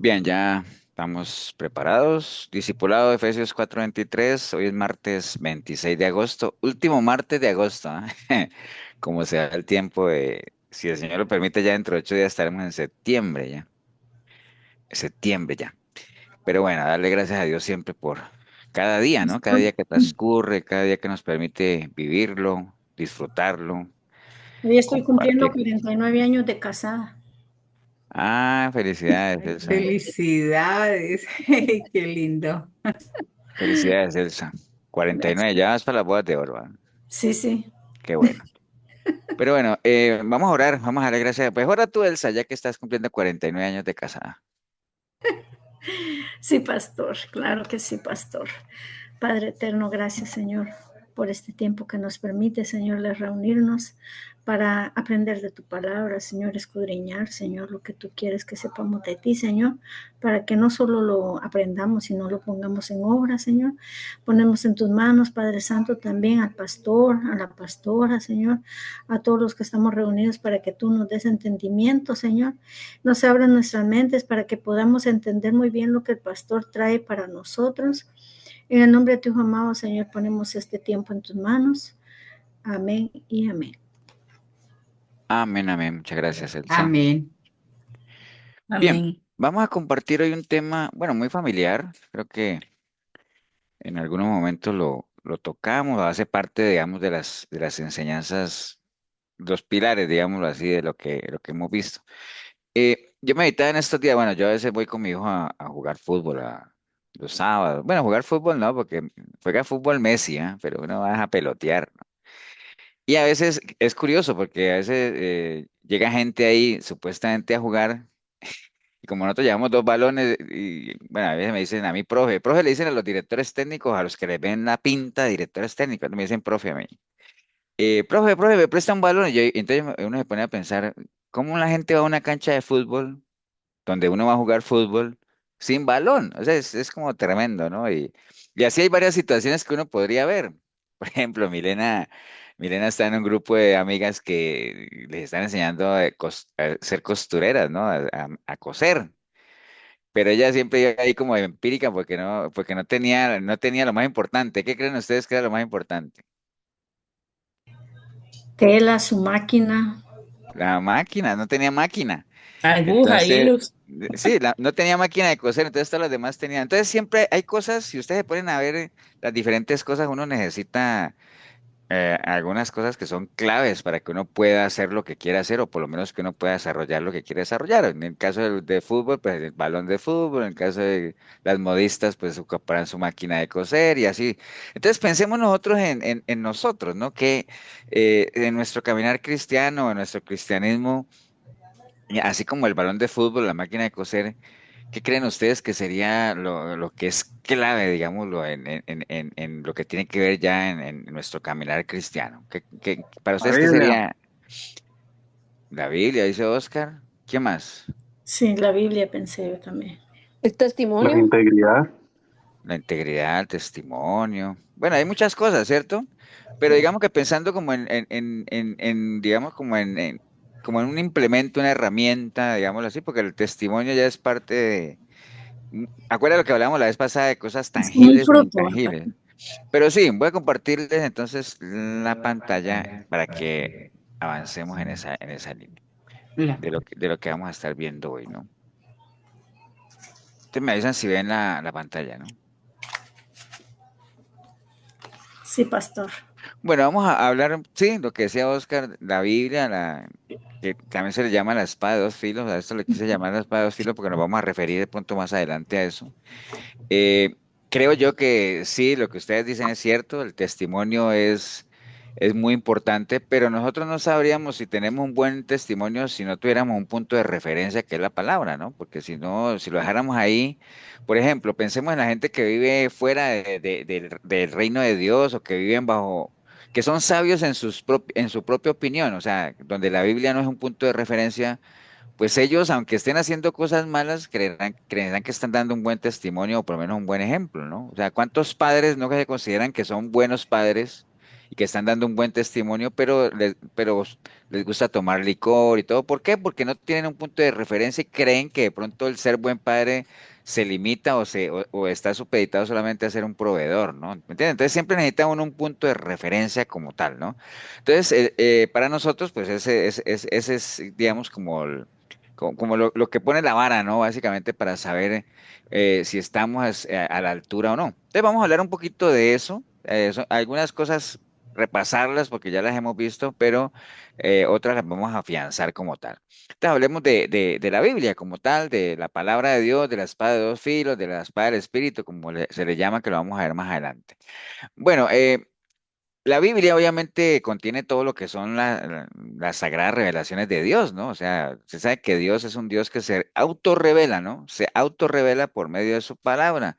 Bien, ya estamos preparados. Discipulado de Efesios 4:23. Hoy es martes 26 de agosto, último martes de agosto. Como se da el tiempo si el Señor lo permite, ya dentro de 8 días estaremos en septiembre ya. Septiembre ya. Pero bueno, darle gracias a Dios siempre por cada día, ¿no? Cada día que transcurre, cada día que nos permite vivirlo, disfrutarlo, Hoy estoy cumpliendo compartir. 49 años de casada. Ah, felicidades, Ay, Elsa. felicidades, qué lindo. Felicidades, Elsa. 49, Gracias. ya vas para las bodas de oro. ¿Va? Sí, sí. Qué bueno. Pero bueno, vamos a orar, vamos a darle gracias. Pues ora tú, Elsa, ya que estás cumpliendo 49 años de casada. Sí, pastor. Claro que sí, pastor. Padre eterno, gracias, Señor, por este tiempo que nos permite, Señor, de reunirnos para aprender de tu palabra, Señor, escudriñar, Señor, lo que tú quieres que sepamos de ti, Señor, para que no solo lo aprendamos, sino lo pongamos en obra, Señor. Ponemos en tus manos, Padre Santo, también al pastor, a la pastora, Señor, a todos los que estamos reunidos para que tú nos des entendimiento, Señor. Nos abran nuestras mentes para que podamos entender muy bien lo que el pastor trae para nosotros. En el nombre de tu Hijo amado, Señor, ponemos este tiempo en tus manos. Amén y amén. Amén, amén. Muchas gracias, Elsa. Amén. Bien, Amén. vamos a compartir hoy un tema, bueno, muy familiar. Creo que en algunos momentos lo tocamos, hace parte, digamos, de las enseñanzas, los pilares, digámoslo así, de lo que hemos visto. Yo meditaba en estos días, bueno, yo a veces voy con mi hijo a jugar fútbol los sábados. Bueno, jugar fútbol no, porque juega fútbol Messi, ¿ah? Pero uno va a pelotear, ¿no? Y a veces es curioso porque a veces llega gente ahí supuestamente a jugar y como nosotros llevamos dos balones y bueno, a veces me dicen a mí, profe le dicen a los directores técnicos, a los que les ven la pinta de directores técnicos, me dicen profe a mí. Profe, me presta un balón y entonces uno se pone a pensar, ¿cómo la gente va a una cancha de fútbol donde uno va a jugar fútbol sin balón? O sea, es como tremendo, ¿no? Y así hay varias situaciones que uno podría ver. Por ejemplo, Milena está en un grupo de amigas que les están enseñando a ser costureras, ¿no? A coser. Pero ella siempre iba ahí como empírica porque no tenía lo más importante. ¿Qué creen ustedes que era lo más importante? Tela, su máquina. La máquina, no tenía máquina. Aguja, Entonces, hilos. sí, no tenía máquina de coser, entonces todas las demás tenían. Entonces siempre hay cosas, si ustedes se ponen a ver las diferentes cosas, uno necesita algunas cosas que son claves para que uno pueda hacer lo que quiera hacer o por lo menos que uno pueda desarrollar lo que quiere desarrollar. En el caso de fútbol, pues el balón de fútbol, en el caso de las modistas, pues ocuparán su máquina de coser y así. Entonces pensemos nosotros en nosotros, ¿no? Que en nuestro caminar cristiano, en nuestro cristianismo, y así como el balón de fútbol, la máquina de coser, ¿qué creen ustedes que sería lo que es clave, digámoslo, en lo que tiene que ver ya en nuestro caminar cristiano? Para La ustedes, ¿qué Biblia, sería la Biblia, dice Oscar? ¿Qué más? Sí, la Biblia pensé yo también. El la testimonio. integridad. La integridad, el testimonio. Bueno, hay muchas cosas, ¿cierto? Pero Sí. digamos que pensando como digamos, como en un implemento, una herramienta, digámoslo así, porque el testimonio ya es parte de. Acuerda lo que hablamos la vez pasada de cosas Es como un tangibles e fruto, ¿verdad? intangibles. Pero sí, voy a compartirles entonces la pantalla para que avancemos en esa línea La- de lo que vamos a estar viendo hoy, ¿no? Ustedes me avisan si ven la pantalla, ¿no? Sí, pastor. Bueno, vamos a hablar, sí, lo que decía Oscar, la Biblia, que también se le llama la espada de dos filos, a esto le quise llamar la espada de dos filos porque nos vamos a referir de pronto más adelante a eso. Eh, Creo yo que sí, lo que ustedes dicen es cierto, el testimonio es muy importante, pero nosotros no sabríamos si tenemos un buen testimonio si no tuviéramos un punto de referencia que es la palabra, ¿no? Porque si no, si lo dejáramos ahí, por ejemplo, pensemos en la gente que vive fuera del reino de Dios o que viven que son sabios en su propia opinión, o sea, donde la Biblia no es un punto de referencia, pues ellos, aunque estén haciendo cosas malas, creerán que están dando un buen testimonio o por lo menos un buen ejemplo, ¿no? O sea, ¿cuántos padres no que se consideran que son buenos padres y que están dando un buen testimonio, pero les gusta tomar licor y todo. ¿Por qué? Porque no tienen un punto de referencia y creen que de pronto el ser buen padre se limita o está supeditado solamente a ser un proveedor, ¿no? ¿Me entiendes? Entonces siempre necesita uno un punto de referencia como tal, ¿no? Entonces, para nosotros, pues ese es, digamos, como lo que pone la vara, ¿no? Básicamente para saber si estamos a la altura o no. Entonces vamos a hablar un poquito de eso, algunas cosas repasarlas porque ya las hemos visto, pero otras las vamos a afianzar como tal. Entonces hablemos de la Biblia como tal, de la palabra de Dios, de la espada de dos filos, de la espada del Espíritu, como se le llama, que lo vamos a ver más adelante. Bueno, la Biblia obviamente contiene todo lo que son las sagradas revelaciones de Dios, ¿no? O sea, se sabe que Dios es un Dios que se autorrevela, ¿no? Se autorrevela por medio de su palabra.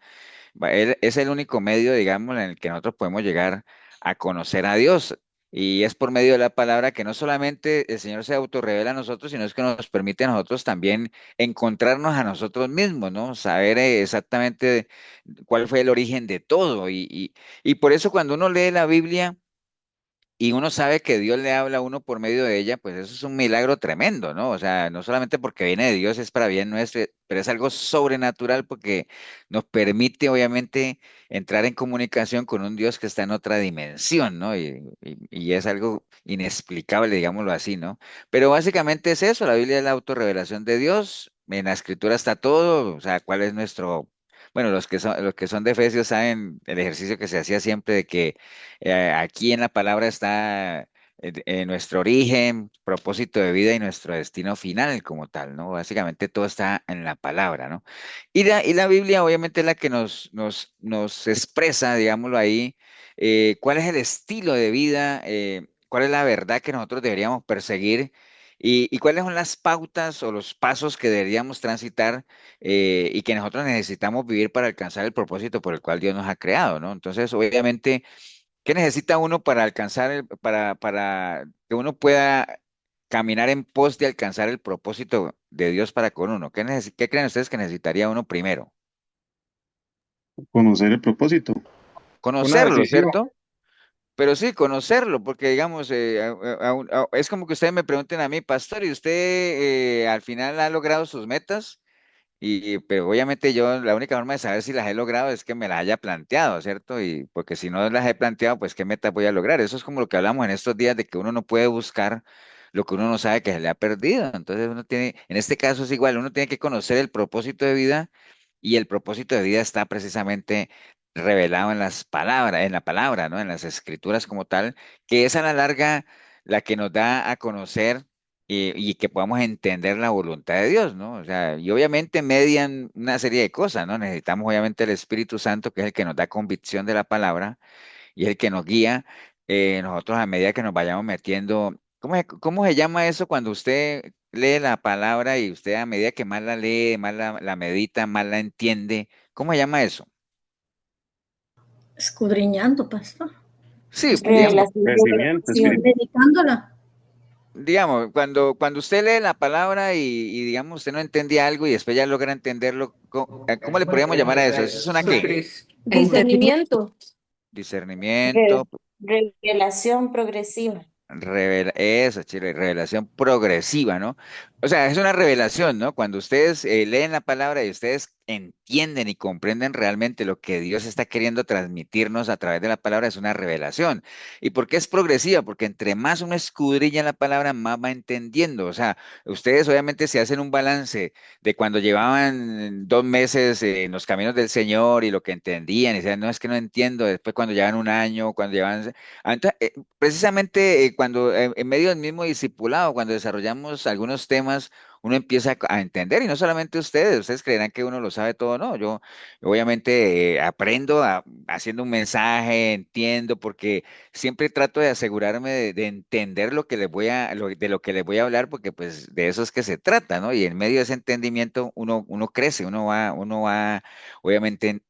Él es el único medio, digamos, en el que nosotros podemos llegar a conocer a Dios. Y es por medio de la palabra que no solamente el Señor se autorrevela a nosotros, sino es que nos permite a nosotros también encontrarnos a nosotros mismos, ¿no? Saber exactamente cuál fue el origen de todo. Y por eso cuando uno lee la Biblia, y uno sabe que Dios le habla a uno por medio de ella, pues eso es un milagro tremendo, ¿no? O sea, no solamente porque viene de Dios, es para bien nuestro, pero es algo sobrenatural porque nos permite, obviamente, entrar en comunicación con un Dios que está en otra dimensión, ¿no? Y es algo inexplicable, digámoslo así, ¿no? Pero básicamente es eso, la Biblia es la autorrevelación de Dios, en la Escritura está todo, o sea, cuál es nuestro... Bueno, los que son de Efesios saben el ejercicio que se hacía siempre de que aquí en la palabra está nuestro origen, propósito de vida y nuestro destino final como tal, ¿no? Básicamente todo está en la palabra, ¿no? Y la Biblia obviamente es la que nos expresa, digámoslo ahí, cuál es el estilo de vida, cuál es la verdad que nosotros deberíamos perseguir. Y cuáles son las pautas o los pasos que deberíamos transitar y que nosotros necesitamos vivir para alcanzar el propósito por el cual Dios nos ha creado, ¿no? Entonces, obviamente, ¿qué necesita uno para para que uno pueda caminar en pos de alcanzar el propósito de Dios para con uno? ¿Qué creen ustedes que necesitaría uno primero? Conocer el propósito, una Conocerlo, decisión. ¿cierto? Pero sí, conocerlo, porque digamos, es como que ustedes me pregunten a mí, pastor, ¿y usted al final ha logrado sus metas? Pero obviamente yo la única forma de saber si las he logrado es que me las haya planteado, ¿cierto? Y porque si no las he planteado, pues qué meta voy a lograr. Eso es como lo que hablamos en estos días de que uno no puede buscar lo que uno no sabe que se le ha perdido. Entonces uno tiene, en este caso es igual, uno tiene que conocer el propósito de vida y el propósito de vida está precisamente revelado en las palabras, en la palabra, ¿no? En las escrituras como tal, que es a la larga la que nos da a conocer y que podamos entender la voluntad de Dios, ¿no? O sea, y obviamente median una serie de cosas, ¿no? Necesitamos obviamente el Espíritu Santo, que es el que nos da convicción de la palabra y es el que nos guía. Nosotros a medida que nos vayamos metiendo, ¿cómo se llama eso cuando usted lee la palabra y usted a medida que más la lee, más la medita, más la entiende? ¿Cómo se llama eso? Escudriñando, pastor. Sí, digamos, Revelación de Crecimiento revelación. espiritual. Meditándola. digamos, cuando usted lee la palabra digamos, usted no entendía algo y después ya logra entenderlo, ¿cómo le podríamos llamar a eso? ¿Eso es una qué? Discernimiento. Discernimiento, Revelación progresiva. Eso, Chile, revelación progresiva, ¿no? O sea, es una revelación, ¿no? Cuando ustedes leen la palabra y ustedes entienden y comprenden realmente lo que Dios está queriendo transmitirnos a través de la palabra, es una revelación. ¿Y por qué es progresiva? Porque entre más uno escudriña la palabra, más va entendiendo. O sea, ustedes obviamente se hacen un balance de cuando llevaban 2 meses en los caminos del Señor y lo que entendían, y decían, no, es que no entiendo. Después cuando llevan un año, cuando llevan... Precisamente cuando en medio del mismo discipulado, cuando desarrollamos algunos temas, uno empieza a entender, y no solamente ustedes creerán que uno lo sabe todo, no, yo obviamente aprendo haciendo un mensaje, entiendo, porque siempre trato de asegurarme de entender lo que de lo que les voy a hablar, porque pues de eso es que se trata, ¿no? Y en medio de ese entendimiento uno crece, uno va obviamente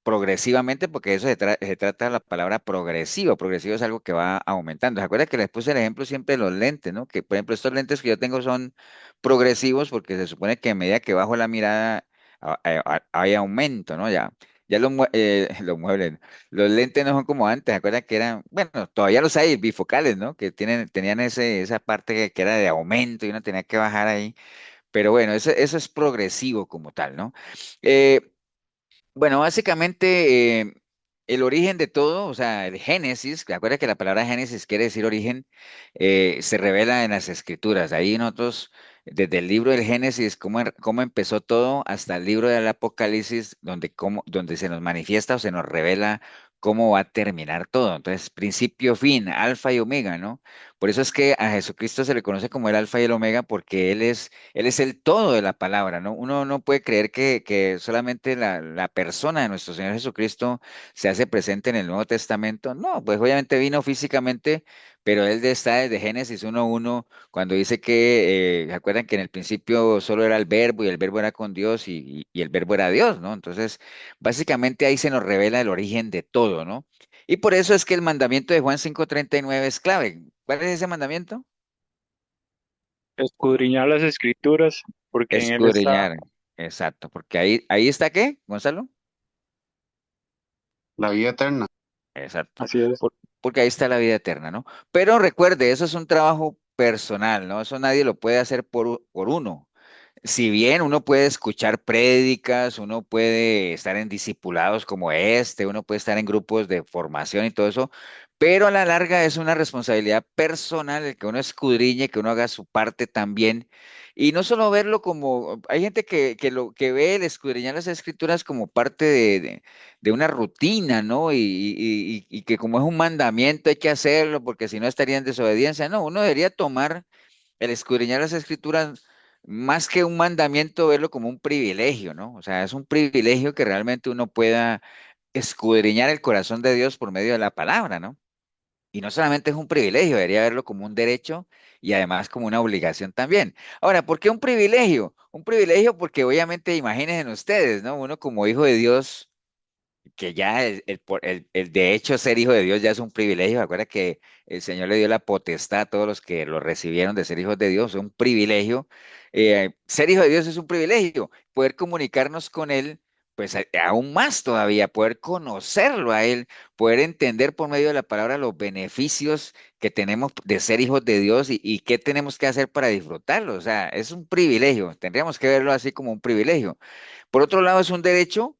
progresivamente, porque eso se trata de la palabra progresivo. Progresivo es algo que va aumentando. ¿Se acuerda que les puse el ejemplo siempre de los lentes, ¿no? Que, por ejemplo, estos lentes que yo tengo son progresivos porque se supone que a medida que bajo la mirada hay aumento, ¿no? Ya ya los muebles, los lentes no son como antes, ¿acuerdan que eran, bueno, todavía los hay, bifocales, ¿no? Que tenían esa parte que era de aumento y uno tenía que bajar ahí. Pero bueno, eso es progresivo como tal, ¿no? Eh, bueno, básicamente el origen de todo, o sea, el Génesis, acuerda que la palabra Génesis quiere decir origen, se revela en las Escrituras. Ahí nosotros, desde el libro del Génesis, cómo empezó todo, hasta el libro del Apocalipsis, donde se nos manifiesta o se nos revela cómo va a terminar todo. Entonces, principio, fin, alfa y omega, ¿no? Por eso es que a Jesucristo se le conoce como el alfa y el omega, porque Él es el todo de la palabra, ¿no? Uno no puede creer que solamente la persona de nuestro Señor Jesucristo se hace presente en el Nuevo Testamento. No, pues obviamente vino físicamente, pero Él está desde Génesis 1:1, cuando dice que, ¿se acuerdan que en el principio solo era el verbo y el verbo era con Dios y el verbo era Dios, ¿no? Entonces, básicamente ahí se nos revela el origen de todo, ¿no? Y por eso es que el mandamiento de Juan 5:39 es clave. ¿Cuál es ese mandamiento? Escudriñar las escrituras, porque en él está Escudriñar, exacto, porque ahí está ¿qué, Gonzalo? la vida eterna. Exacto, así es. porque ahí está la vida eterna, ¿no? Pero recuerde, eso es un trabajo personal, ¿no? Eso nadie lo puede hacer por uno. Si bien uno puede escuchar prédicas, uno puede estar en discipulados como este, uno puede estar en grupos de formación y todo eso, pero a la larga es una responsabilidad personal el que uno escudriñe, que uno haga su parte también. Y no solo verlo como, hay gente que ve el escudriñar las escrituras como parte de una rutina, ¿no? Y que como es un mandamiento hay que hacerlo porque si no estaría en desobediencia. No, uno debería tomar el escudriñar las escrituras, más que un mandamiento, verlo como un privilegio, ¿no? O sea, es un privilegio que realmente uno pueda escudriñar el corazón de Dios por medio de la palabra, ¿no? Y no solamente es un privilegio, debería verlo como un derecho y además como una obligación también. Ahora, ¿por qué un privilegio? Un privilegio porque obviamente imagínense ustedes, ¿no? Uno como hijo de Dios que ya el de hecho ser hijo de Dios ya es un privilegio. Acuerda que el Señor le dio la potestad a todos los que lo recibieron de ser hijos de Dios, es un privilegio. Ser hijo de Dios es un privilegio. Poder comunicarnos con Él, pues aún más todavía, poder conocerlo a Él, poder entender por medio de la palabra los beneficios que tenemos de ser hijos de Dios y qué tenemos que hacer para disfrutarlo. O sea, es un privilegio. Tendríamos que verlo así como un privilegio. Por otro lado, es un derecho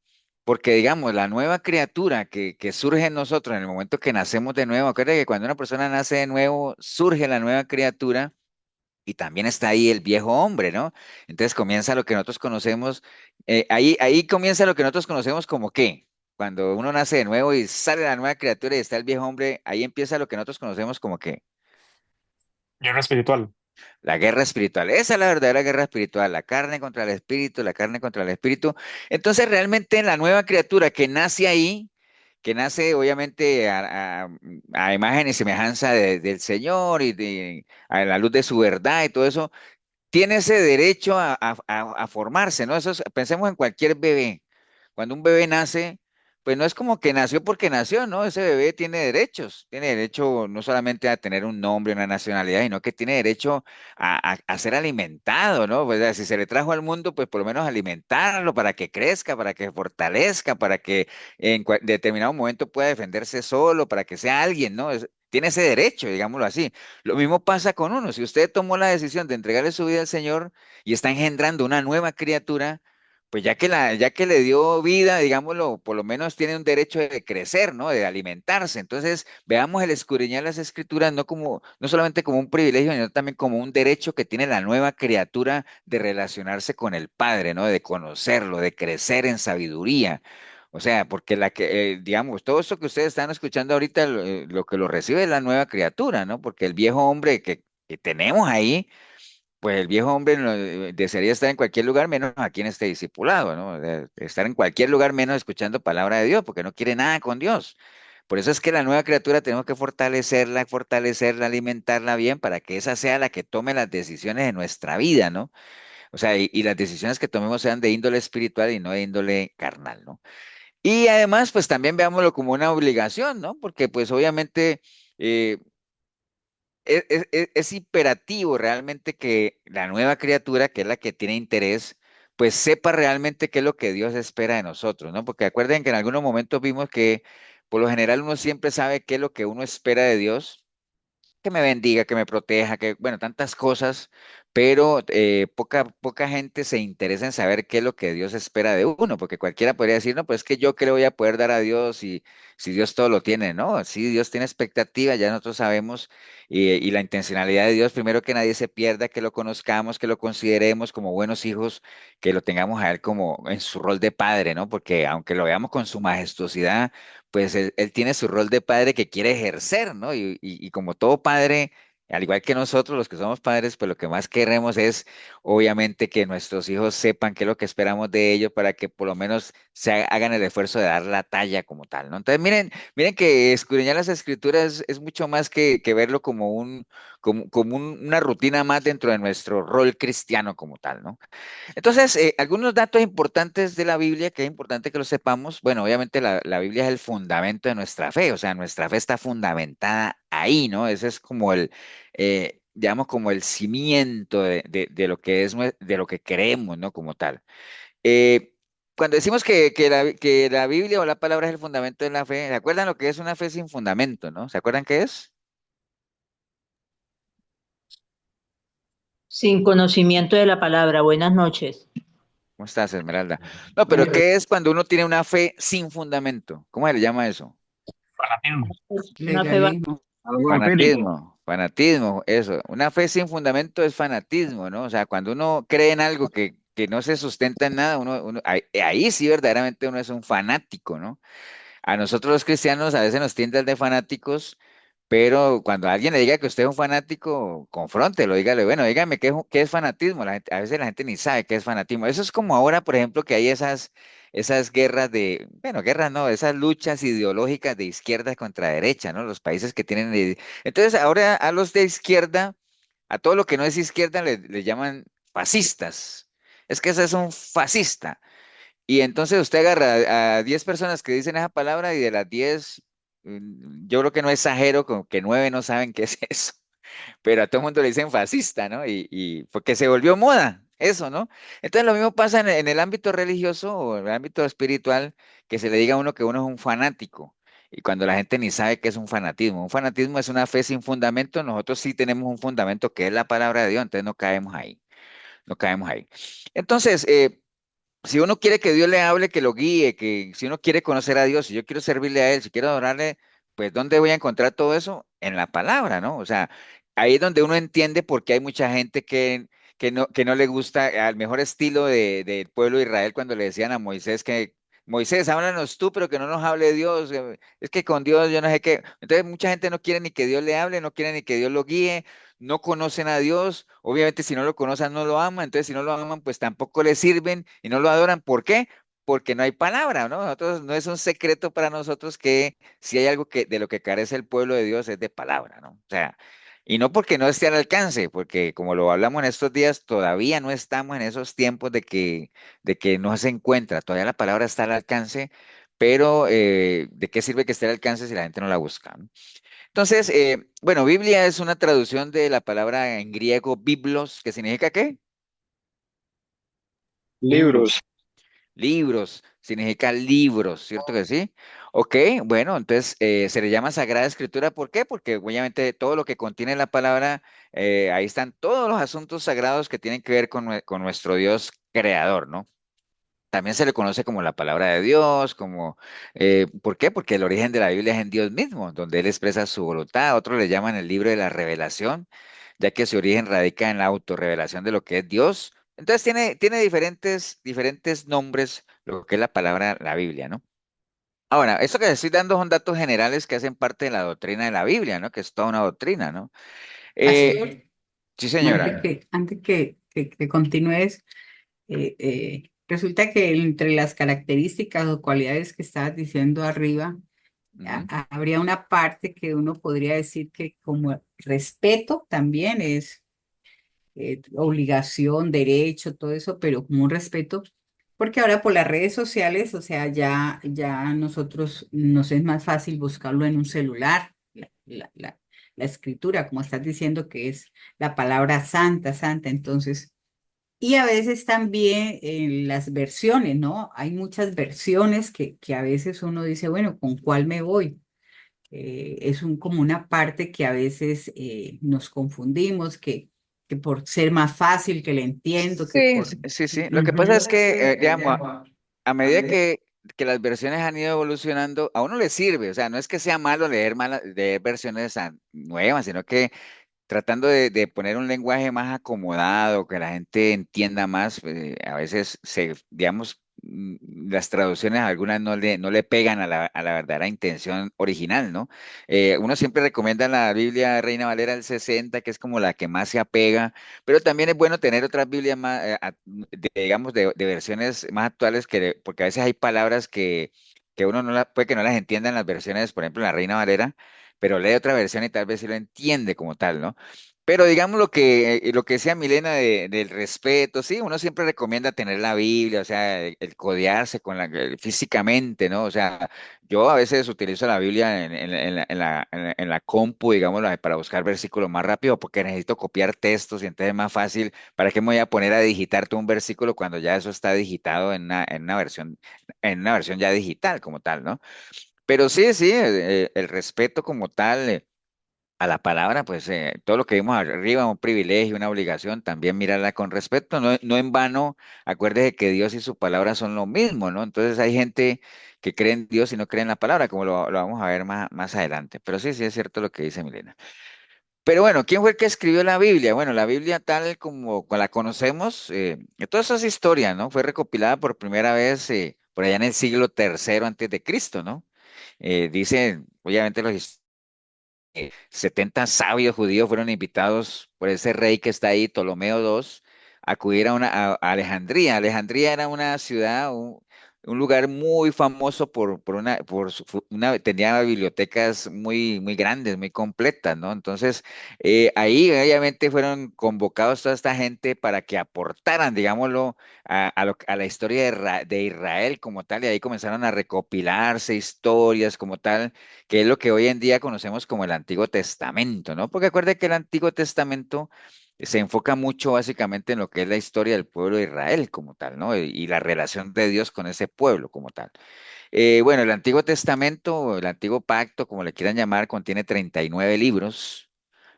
porque, digamos, la nueva criatura que surge en nosotros en el momento que nacemos de nuevo, acuérdate que cuando una persona nace de nuevo, surge la nueva criatura y también está ahí el viejo hombre, ¿no? Entonces comienza lo que nosotros conocemos, ahí comienza lo que nosotros conocemos como qué. Cuando uno nace de nuevo y sale la nueva criatura y está el viejo hombre, ahí empieza lo que nosotros conocemos como qué. Guerra espiritual. La guerra espiritual, esa es la verdadera guerra espiritual, la carne contra el espíritu, la carne contra el espíritu. Entonces, realmente la nueva criatura que nace ahí, que nace obviamente a imagen y semejanza del Señor a la luz de su verdad y todo eso, tiene ese derecho a formarse, ¿no? Pensemos en cualquier bebé. Cuando un bebé nace, pues no es como que nació porque nació, ¿no? Ese bebé tiene derechos, tiene derecho no solamente a tener un nombre, una nacionalidad, sino que tiene derecho a ser alimentado, ¿no? Pues si se le trajo al mundo, pues por lo menos alimentarlo para que crezca, para que fortalezca, para que en determinado momento pueda defenderse solo, para que sea alguien, ¿no? Tiene ese derecho, digámoslo así. Lo mismo pasa con uno. Si usted tomó la decisión de entregarle su vida al Señor y está engendrando una nueva criatura, pues ya que le dio vida, digámoslo, por lo menos tiene un derecho de crecer, ¿no? De alimentarse. Entonces, veamos el escudriñar las escrituras no solamente como un privilegio, sino también como un derecho que tiene la nueva criatura de relacionarse con el Padre, ¿no? De conocerlo, de crecer en sabiduría. O sea, porque digamos, todo esto que ustedes están escuchando ahorita, lo que lo recibe es la nueva criatura, ¿no? Porque el viejo hombre que tenemos ahí, pues el viejo hombre desearía estar en cualquier lugar menos aquí en este discipulado, ¿no? Estar en cualquier lugar menos escuchando palabra de Dios, porque no quiere nada con Dios. Por eso es que la nueva criatura tenemos que fortalecerla, alimentarla bien para que esa sea la que tome las decisiones de nuestra vida, ¿no? O sea, y las decisiones que tomemos sean de índole espiritual y no de índole carnal, ¿no? Y además, pues también veámoslo como una obligación, ¿no? Porque pues obviamente eh, es imperativo realmente que la nueva criatura, que es la que tiene interés, pues sepa realmente qué es lo que Dios espera de nosotros, ¿no? Porque acuerden que en algunos momentos vimos que por lo general uno siempre sabe qué es lo que uno espera de Dios, que me bendiga, que me proteja, que, bueno, tantas cosas, pero poca gente se interesa en saber qué es lo que Dios espera de uno, porque cualquiera podría decir, no, pues es que yo qué le voy a poder dar a Dios si Dios todo lo tiene, ¿no? Sí, Dios tiene expectativa, ya nosotros sabemos, y la intencionalidad de Dios, primero que nadie se pierda, que lo conozcamos, que lo consideremos como buenos hijos, que lo tengamos a Él como en su rol de padre, ¿no? Porque aunque lo veamos con su majestuosidad, pues él tiene su rol de padre que quiere ejercer, ¿no? Y como todo padre, al igual que nosotros, los que somos padres, pues lo que más queremos es, obviamente, que nuestros hijos sepan qué es lo que esperamos de ellos para que por lo menos hagan el esfuerzo de dar la talla como tal, ¿no? Entonces, miren que escudriñar las escrituras es mucho más que verlo como una rutina más dentro de nuestro rol cristiano como tal, ¿no? Entonces, algunos datos importantes de la Biblia que es importante que lo sepamos. Bueno, obviamente la Biblia es el fundamento de nuestra fe, o sea, nuestra fe está fundamentada ahí, ¿no? Ese es como digamos, como el cimiento de lo que de lo que creemos, ¿no? Como tal. Eh, Cuando decimos que la Biblia o la palabra es el fundamento de la fe, ¿se acuerdan lo que es una fe sin fundamento, no? ¿Se acuerdan qué es? Sin conocimiento de la palabra. Buenas noches. ¿Cómo estás, Esmeralda? No, pero Bueno, ¿qué es cuando uno tiene una fe sin fundamento? ¿Cómo se le llama eso? Fanatismo. Es una fe legalismo. Algo empírico. Fanatismo, eso. Una fe sin fundamento es fanatismo, ¿no? O sea, cuando uno cree en algo que no se sustenta en nada, ahí sí verdaderamente uno es un fanático, ¿no? A nosotros los cristianos a veces nos tiendan de fanáticos, pero cuando alguien le diga que usted es un fanático, confróntelo, dígale, bueno, dígame qué es fanatismo. A veces la gente ni sabe qué es fanatismo. Eso es como ahora, por ejemplo, que hay esas guerras bueno, guerras no, esas luchas ideológicas de izquierda contra derecha, ¿no? Los países que tienen. Entonces, ahora a los de izquierda, a todo lo que no es izquierda, le llaman fascistas. Es que ese es un fascista. Y entonces usted agarra a 10 personas que dicen esa palabra y de las 10, yo creo que no exagero, como que 9 no saben qué es eso, pero a todo el mundo le dicen fascista, ¿no? Y porque se volvió moda, eso, ¿no? Entonces lo mismo pasa en el ámbito religioso o en el ámbito espiritual, que se le diga a uno que uno es un fanático. Y cuando la gente ni sabe qué es un fanatismo. Un fanatismo es una fe sin fundamento. Nosotros sí tenemos un fundamento que es la palabra de Dios, entonces no caemos ahí, no caemos ahí. Entonces, si uno quiere que Dios le hable, que lo guíe, que si uno quiere conocer a Dios, si yo quiero servirle a Él, si quiero adorarle, pues ¿dónde voy a encontrar todo eso? En la palabra, ¿no? O sea, ahí es donde uno entiende por qué hay mucha gente que no le gusta al mejor estilo del pueblo de Israel cuando le decían a Moisés que, Moisés, háblanos tú, pero que no nos hable Dios. Es que con Dios yo no sé qué. Entonces mucha gente no quiere ni que Dios le hable, no quiere ni que Dios lo guíe, no conocen a Dios, obviamente si no lo conocen no lo aman, entonces si no lo aman pues tampoco le sirven y no lo adoran. ¿Por qué? Porque no hay palabra, ¿no? Nosotros, no es un secreto para nosotros que si hay algo de lo que carece el pueblo de Dios es de palabra, ¿no? O sea, y no porque no esté al alcance, porque como lo hablamos en estos días, todavía no estamos en esos tiempos de que no se encuentra, todavía la palabra está al alcance, pero ¿de qué sirve que esté al alcance si la gente no la busca? ¿No? Entonces, bueno, Biblia es una traducción de la palabra en griego biblos, que significa ¿qué? Libros. Libros, significa libros, ¿cierto que sí? Ok, bueno, entonces se le llama Sagrada Escritura, ¿por qué? Porque obviamente todo lo que contiene la palabra, ahí están todos los asuntos sagrados que tienen que ver con nuestro Dios creador, ¿no? También se le conoce como la palabra de Dios, ¿por qué? Porque el origen de la Biblia es en Dios mismo, donde Él expresa su voluntad. Otros le llaman el libro de la revelación, ya que su origen radica en la autorrevelación de lo que es Dios. Entonces tiene diferentes nombres, lo que es la palabra, la Biblia, ¿no? Ahora, esto que les estoy dando son datos generales que hacen parte de la doctrina de la Biblia, ¿no? Que es toda una doctrina, ¿no? Pastor, Sí, antes señora. que continúes, resulta que entre las características o cualidades que estabas diciendo arriba, Ujú. habría una parte que uno podría decir que como respeto también es obligación, derecho, todo eso, pero como un respeto, porque ahora por las redes sociales, o sea, ya nosotros nos es más fácil buscarlo en un celular, la escritura, como estás diciendo, que es la palabra santa, santa, entonces. Y a veces también en las versiones, ¿no? Hay muchas versiones que a veces uno dice, bueno, ¿con cuál me voy? Como una parte que a veces nos confundimos, que por ser más fácil, que le entiendo, que Sí, por... sí, sí, sí. Lo que pasa Ujú. es que, digamos, a medida que las versiones han ido evolucionando, a uno le sirve, o sea, no es que sea malo leer versiones nuevas, sino que tratando de poner un lenguaje más acomodado, que la gente entienda más, a veces digamos, las traducciones algunas no le pegan a la verdadera intención original, ¿no? Uno siempre recomienda la Biblia Reina Valera del 60, que es como la que más se apega, pero también es bueno tener otras Biblias más, digamos, de versiones más actuales, porque a veces hay palabras que uno puede que no las entienda en las versiones, por ejemplo, en la Reina Valera, pero lee otra versión y tal vez sí lo entiende como tal, ¿no? Pero digamos lo que decía Milena del respeto, sí, uno siempre recomienda tener la Biblia, o sea, el codearse físicamente, ¿no? O sea, yo a veces utilizo la Biblia en la compu, digamos, para buscar versículos más rápido, porque necesito copiar textos y entonces es más fácil. ¿Para qué me voy a poner a digitar todo un versículo cuando ya eso está digitado en una versión ya digital como tal, ¿no? Pero sí, sí, el respeto como tal, a la palabra, pues todo lo que vimos arriba, un privilegio, una obligación, también mirarla con respeto, no, no en vano, acuérdese que Dios y su palabra son lo mismo, ¿no? Entonces hay gente que cree en Dios y no cree en la palabra, como lo vamos a ver más adelante. Pero sí, sí es cierto lo que dice Milena. Pero bueno, ¿quién fue el que escribió la Biblia? Bueno, la Biblia tal como la conocemos, toda esa es historia, ¿no? Fue recopilada por primera vez por allá en el siglo tercero antes de Cristo, ¿no? Dicen, obviamente 70 sabios judíos fueron invitados por ese rey que está ahí, Ptolomeo II, a acudir a Alejandría. Alejandría era una ciudad, un lugar muy famoso tenía bibliotecas muy, muy grandes, muy completas, ¿no? Entonces, ahí obviamente fueron convocados toda esta gente para que aportaran, digámoslo, a la historia de Israel como tal, y ahí comenzaron a recopilarse historias como tal, que es lo que hoy en día conocemos como el Antiguo Testamento, ¿no? Porque acuerde que el Antiguo Testamento se enfoca mucho básicamente en lo que es la historia del pueblo de Israel como tal, ¿no? Y la relación de Dios con ese pueblo como tal. Bueno, el Antiguo Testamento, o el Antiguo Pacto, como le quieran llamar, contiene 39 libros.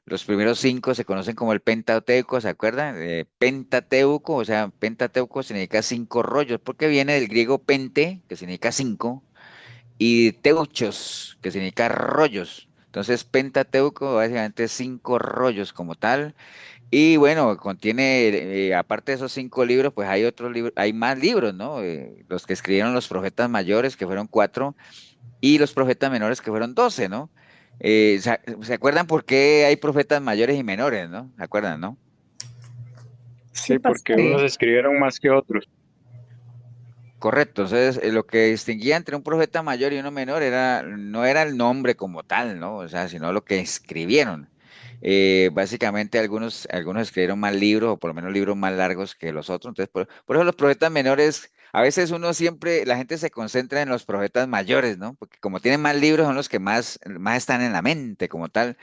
Los primeros cinco se conocen como el Pentateuco, ¿se acuerdan? Pentateuco, o sea, Pentateuco significa cinco rollos, porque viene del griego pente, que significa cinco, y teuchos, que significa rollos. Entonces, Pentateuco básicamente es cinco rollos como tal. Y bueno, contiene, aparte de esos cinco libros, pues hay otros libros, hay más libros, ¿no? Los que escribieron los profetas mayores, que fueron cuatro, y los profetas menores, que fueron 12, ¿no? ¿Se acuerdan por qué hay profetas mayores y menores, ¿no? ¿Se acuerdan, no? Sí, Sí, porque pastor. unos Sí. escribieron más que otros. Correcto, entonces lo que distinguía entre un profeta mayor y uno menor no era el nombre como tal, ¿no? O sea, sino lo que escribieron. Básicamente algunos escribieron más libros, o por lo menos libros más largos que los otros. Entonces, por eso los profetas menores, a veces la gente se concentra en los profetas mayores, ¿no? Porque como tienen más libros, son los que más están en la mente como tal.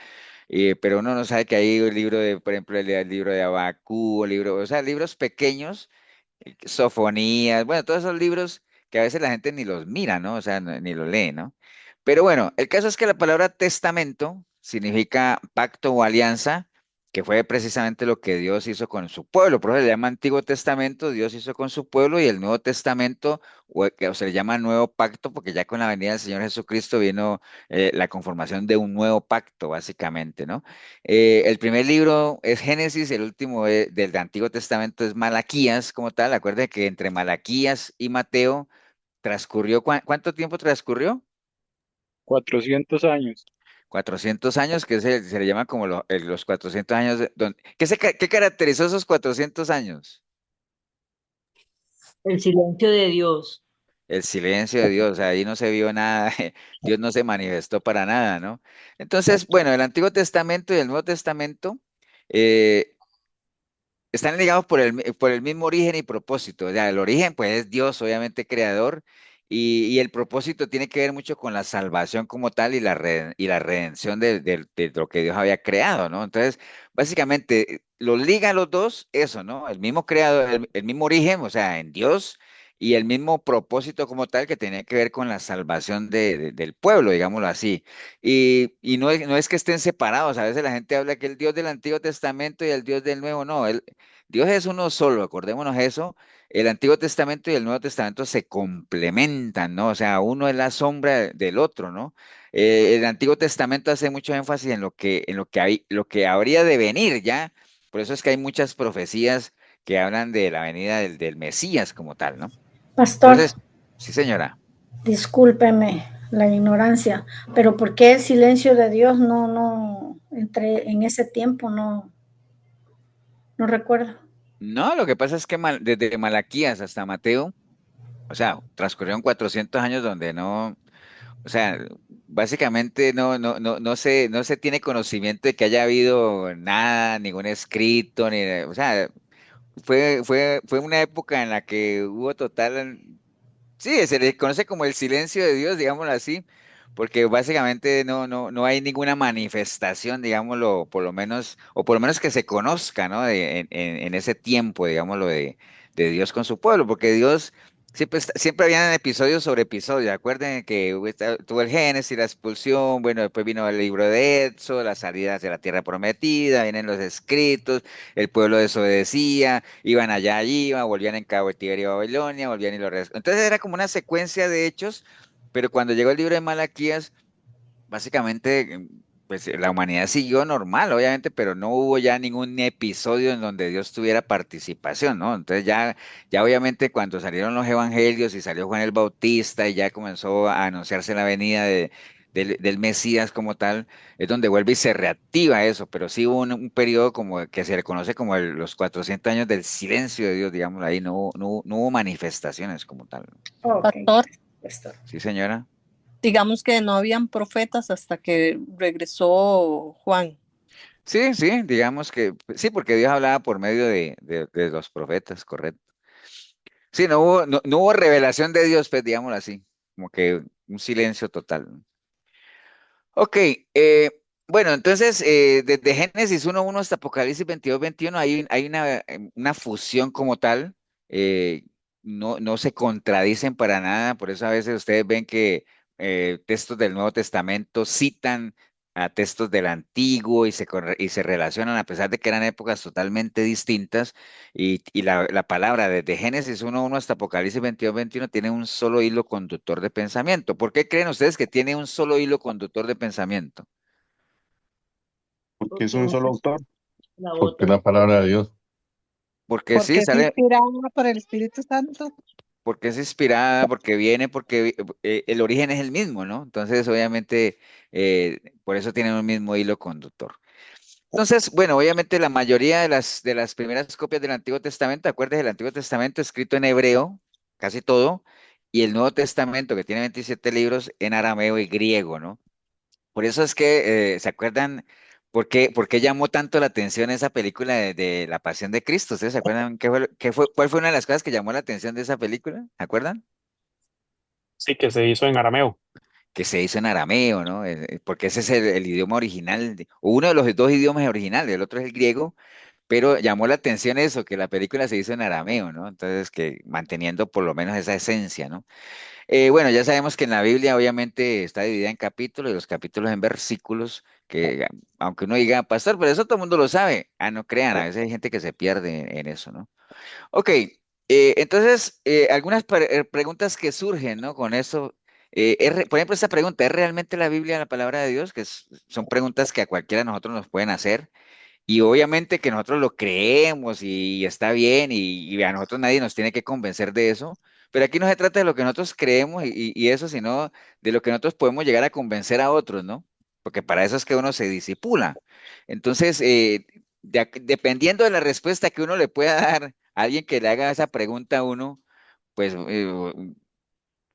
Pero uno no sabe que hay un libro por ejemplo, el libro de Abacú, o sea, libros pequeños, Sofonías, bueno, todos esos libros que a veces la gente ni los mira, ¿no? O sea, ni los lee, ¿no? Pero bueno, el caso es que la palabra testamento significa pacto o alianza, que fue precisamente lo que Dios hizo con su pueblo. Por eso se le llama Antiguo Testamento, Dios hizo con su pueblo, y el Nuevo Testamento, o se le llama Nuevo Pacto, porque ya con la venida del Señor Jesucristo vino la conformación de un nuevo pacto, básicamente, ¿no? El primer libro es Génesis, el último del Antiguo Testamento es Malaquías como tal. Acuérdense que entre Malaquías y Mateo transcurrió, ¿cuánto tiempo transcurrió? 400 años. 400 años, que se le llama como los 400 años. ¿Qué caracterizó esos 400 años? El silencio de Dios. El silencio de Dios, ahí no se vio nada, Dios no se manifestó para nada, ¿no? Entonces, bueno, el Antiguo Testamento y el Nuevo Testamento eh, están ligados por el mismo origen y propósito. O sea, el origen, pues, es Dios, obviamente, creador, y el propósito tiene que ver mucho con la salvación como tal y y la redención de lo que Dios había creado, ¿no? Entonces, básicamente, lo liga a los dos eso, ¿no? El mismo creador, el mismo origen, o sea, en Dios, y el mismo propósito como tal que tenía que ver con la salvación del pueblo, digámoslo así. Y no es que estén separados, a veces la gente habla que el Dios del Antiguo Testamento y el Dios del Nuevo, no, Dios es uno solo, acordémonos eso. El Antiguo Testamento y el Nuevo Testamento se complementan, ¿no? O sea, uno es la sombra del otro, ¿no? El Antiguo Testamento hace mucho énfasis lo que habría de venir ya. Por eso es que hay muchas profecías que hablan de la venida del Mesías como tal, ¿no? Pastor, Entonces, sí, señora. discúlpeme la ignorancia, pero ¿por qué el silencio de Dios no, entre en ese tiempo no recuerdo? No, lo que pasa es que desde Malaquías hasta Mateo, o sea, transcurrieron 400 años donde no. O sea, básicamente no se tiene conocimiento de que haya habido nada, ningún escrito, o sea, fue una época en la que hubo total, sí, se le conoce como el silencio de Dios, digámoslo así, porque básicamente no hay ninguna manifestación, digámoslo, por lo menos, o por lo menos que se conozca, ¿no? En ese tiempo, digámoslo, de Dios con su pueblo, porque Dios siempre habían episodios sobre episodios. Acuerden que tuvo el Génesis, la expulsión, bueno, después vino el libro de Éxodo, la salida hacia la tierra prometida, vienen los escritos, el pueblo desobedecía, iban allí, iban, volvían en cautiverio a Babilonia, volvían y Entonces era como una secuencia de hechos, pero cuando llegó el libro de Malaquías, básicamente, pues la humanidad siguió normal, obviamente, pero no hubo ya ningún episodio en donde Dios tuviera participación, ¿no? Entonces ya obviamente cuando salieron los evangelios y salió Juan el Bautista y ya comenzó a anunciarse la venida del Mesías como tal, es donde vuelve y se reactiva eso, pero sí hubo un periodo como que se le conoce como los 400 años del silencio de Dios, digamos, ahí no hubo manifestaciones como tal. Ok, Pastor, pastor. ¿Sí, señora? digamos que no habían profetas hasta que regresó Juan. Sí, sí, digamos que sí, porque Dios hablaba por medio de los profetas, correcto. Sí, no hubo revelación de Dios, pues digámoslo así, como que un silencio total, ¿no? Ok, bueno, entonces desde Génesis 1:1 hasta Apocalipsis 22:21 hay una fusión como tal, no se contradicen para nada, por eso a veces ustedes ven que textos del Nuevo Testamento citan a textos del Antiguo y se relacionan a pesar de que eran épocas totalmente distintas y la palabra desde Génesis 1:1 hasta Apocalipsis 22:21 tiene un solo hilo conductor de pensamiento. ¿Por qué creen ustedes que tiene un solo hilo conductor de pensamiento? Porque es Porque un una solo es autor, la porque es otra. la palabra de Dios. Porque sí, Porque es sale, inspirada por el Espíritu Santo. porque es inspirada, porque viene, porque el origen es el mismo, ¿no? Entonces, obviamente, por eso tienen un mismo hilo conductor. Entonces, bueno, obviamente la mayoría de las primeras copias del Antiguo Testamento, acuérdense, el Antiguo Testamento escrito en hebreo, casi todo, y el Nuevo Testamento, que tiene 27 libros, en arameo y griego, ¿no? Por eso es que, ¿se acuerdan por qué llamó tanto la atención esa película de La Pasión de Cristo? ¿Ustedes se acuerdan cuál fue una de las cosas que llamó la atención de esa película? ¿Se acuerdan? Sí, que se hizo en arameo. Que se hizo en arameo, ¿no? Porque ese es el idioma original, o uno de los dos idiomas originales, el otro es el griego, pero llamó la atención eso, que la película se hizo en arameo, ¿no? Entonces, que manteniendo por lo menos esa esencia, ¿no? Bueno, ya sabemos que en la Biblia obviamente está dividida en capítulos y los capítulos en versículos, que aunque uno diga, pastor, pero eso todo el mundo lo sabe. Ah, no crean, a veces hay gente que se pierde en eso, ¿no? Ok, entonces, algunas preguntas que surgen, ¿no? Con eso. Por ejemplo, esta pregunta, ¿es realmente la Biblia la palabra de Dios? Son preguntas que a cualquiera de nosotros nos pueden hacer. Y obviamente que nosotros lo creemos y está bien y a nosotros nadie nos tiene que convencer de eso, pero aquí no se trata de lo que nosotros creemos y eso, sino de lo que nosotros podemos llegar a convencer a otros, ¿no? Porque para eso es que uno se disipula. Entonces, dependiendo de la respuesta que uno le pueda dar a alguien que le haga esa pregunta a uno, pues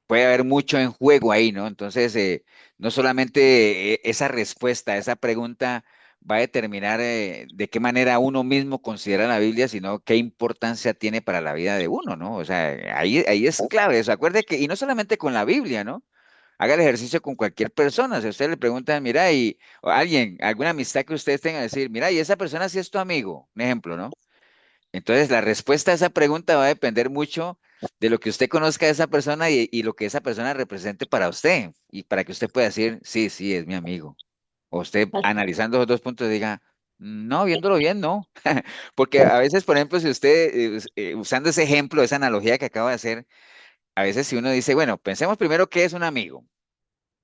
puede haber mucho en juego ahí, ¿no? Entonces, no solamente esa respuesta, esa pregunta va a determinar de qué manera uno mismo considera la Biblia, sino qué importancia tiene para la vida de uno, ¿no? O sea, ahí es clave eso. Acuerde que, y no solamente con la Biblia, ¿no? Haga el ejercicio con cualquier persona. Si a usted le preguntan, mira, y o alguien, alguna amistad que ustedes tengan, decir, mira, y esa persona sí es tu amigo, un ejemplo, ¿no? Entonces, la respuesta a esa pregunta va a depender mucho de lo que usted conozca de esa persona y lo que esa persona represente para usted, y para que usted pueda decir, sí, sí, es mi amigo. O usted Pas- analizando los dos puntos diga, no, viéndolo bien, no. Porque a veces, por ejemplo, si usted, usando ese ejemplo, esa analogía que acaba de hacer, a veces si uno dice, bueno, pensemos primero qué es un amigo.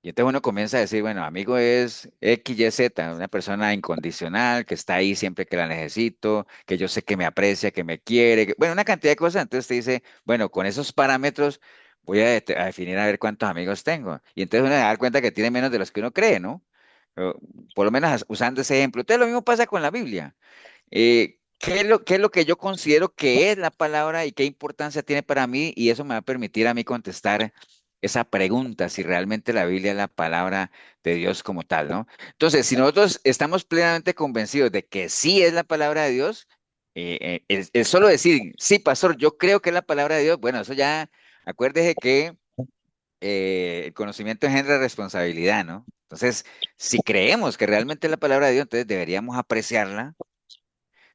Y entonces uno comienza a decir, bueno, amigo es X, Y, Z, una persona incondicional, que está ahí siempre que la necesito, que yo sé que me aprecia, que me quiere, bueno, una cantidad de cosas. Entonces te dice, bueno, con esos parámetros voy a definir a ver cuántos amigos tengo. Y entonces uno se da cuenta que tiene menos de los que uno cree, ¿no? Pero, por lo menos usando ese ejemplo. Entonces lo mismo pasa con la Biblia. ¿Qué es lo que yo considero que es la palabra y qué importancia tiene para mí? Y eso me va a permitir a mí contestar esa pregunta, si realmente la Biblia es la palabra de Dios como tal, ¿no? Entonces, si nosotros estamos plenamente convencidos de que sí es la palabra de Dios, el solo decir, sí, pastor, yo creo que es la palabra de Dios, bueno, eso ya, acuérdese que el conocimiento engendra responsabilidad, ¿no? Entonces, si creemos que realmente es la palabra de Dios, entonces deberíamos apreciarla,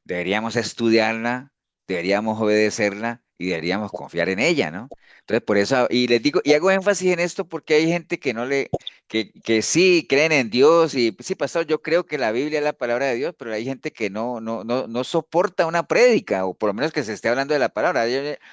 deberíamos estudiarla, deberíamos obedecerla y deberíamos confiar en ella, ¿no? Entonces, por eso, y les digo, y hago énfasis en esto porque hay gente que no le, que sí creen en Dios y sí, pastor, yo creo que la Biblia es la palabra de Dios, pero hay gente que no soporta una prédica, o por lo menos que se esté hablando de la palabra.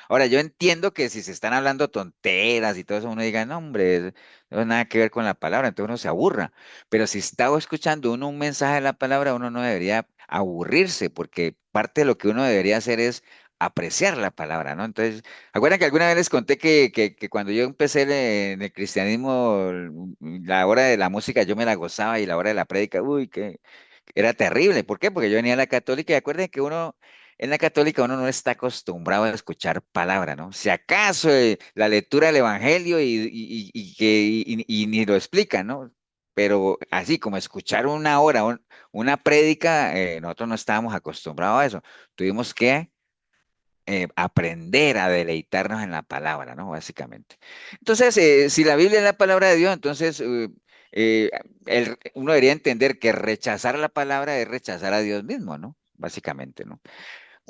Ahora, yo entiendo que si se están hablando tonteras y todo eso, uno diga, no, hombre, no tiene nada que ver con la palabra, entonces uno se aburra. Pero si está escuchando uno un mensaje de la palabra, uno no debería aburrirse, porque parte de lo que uno debería hacer es apreciar la palabra, ¿no? Entonces, acuerdan que alguna vez les conté que cuando yo empecé en el cristianismo, la hora de la música yo me la gozaba y la hora de la prédica, uy, que era terrible. ¿Por qué? Porque yo venía a la católica y acuerden que uno, en la católica uno no está acostumbrado a escuchar palabra, ¿no? Si acaso la lectura del evangelio y ni lo explican, ¿no? Pero así como escuchar una hora, una prédica, nosotros no estábamos acostumbrados a eso. Tuvimos que aprender a deleitarnos en la palabra, ¿no? Básicamente. Entonces, si la Biblia es la palabra de Dios, entonces eh, uno debería entender que rechazar la palabra es rechazar a Dios mismo, ¿no? Básicamente, ¿no?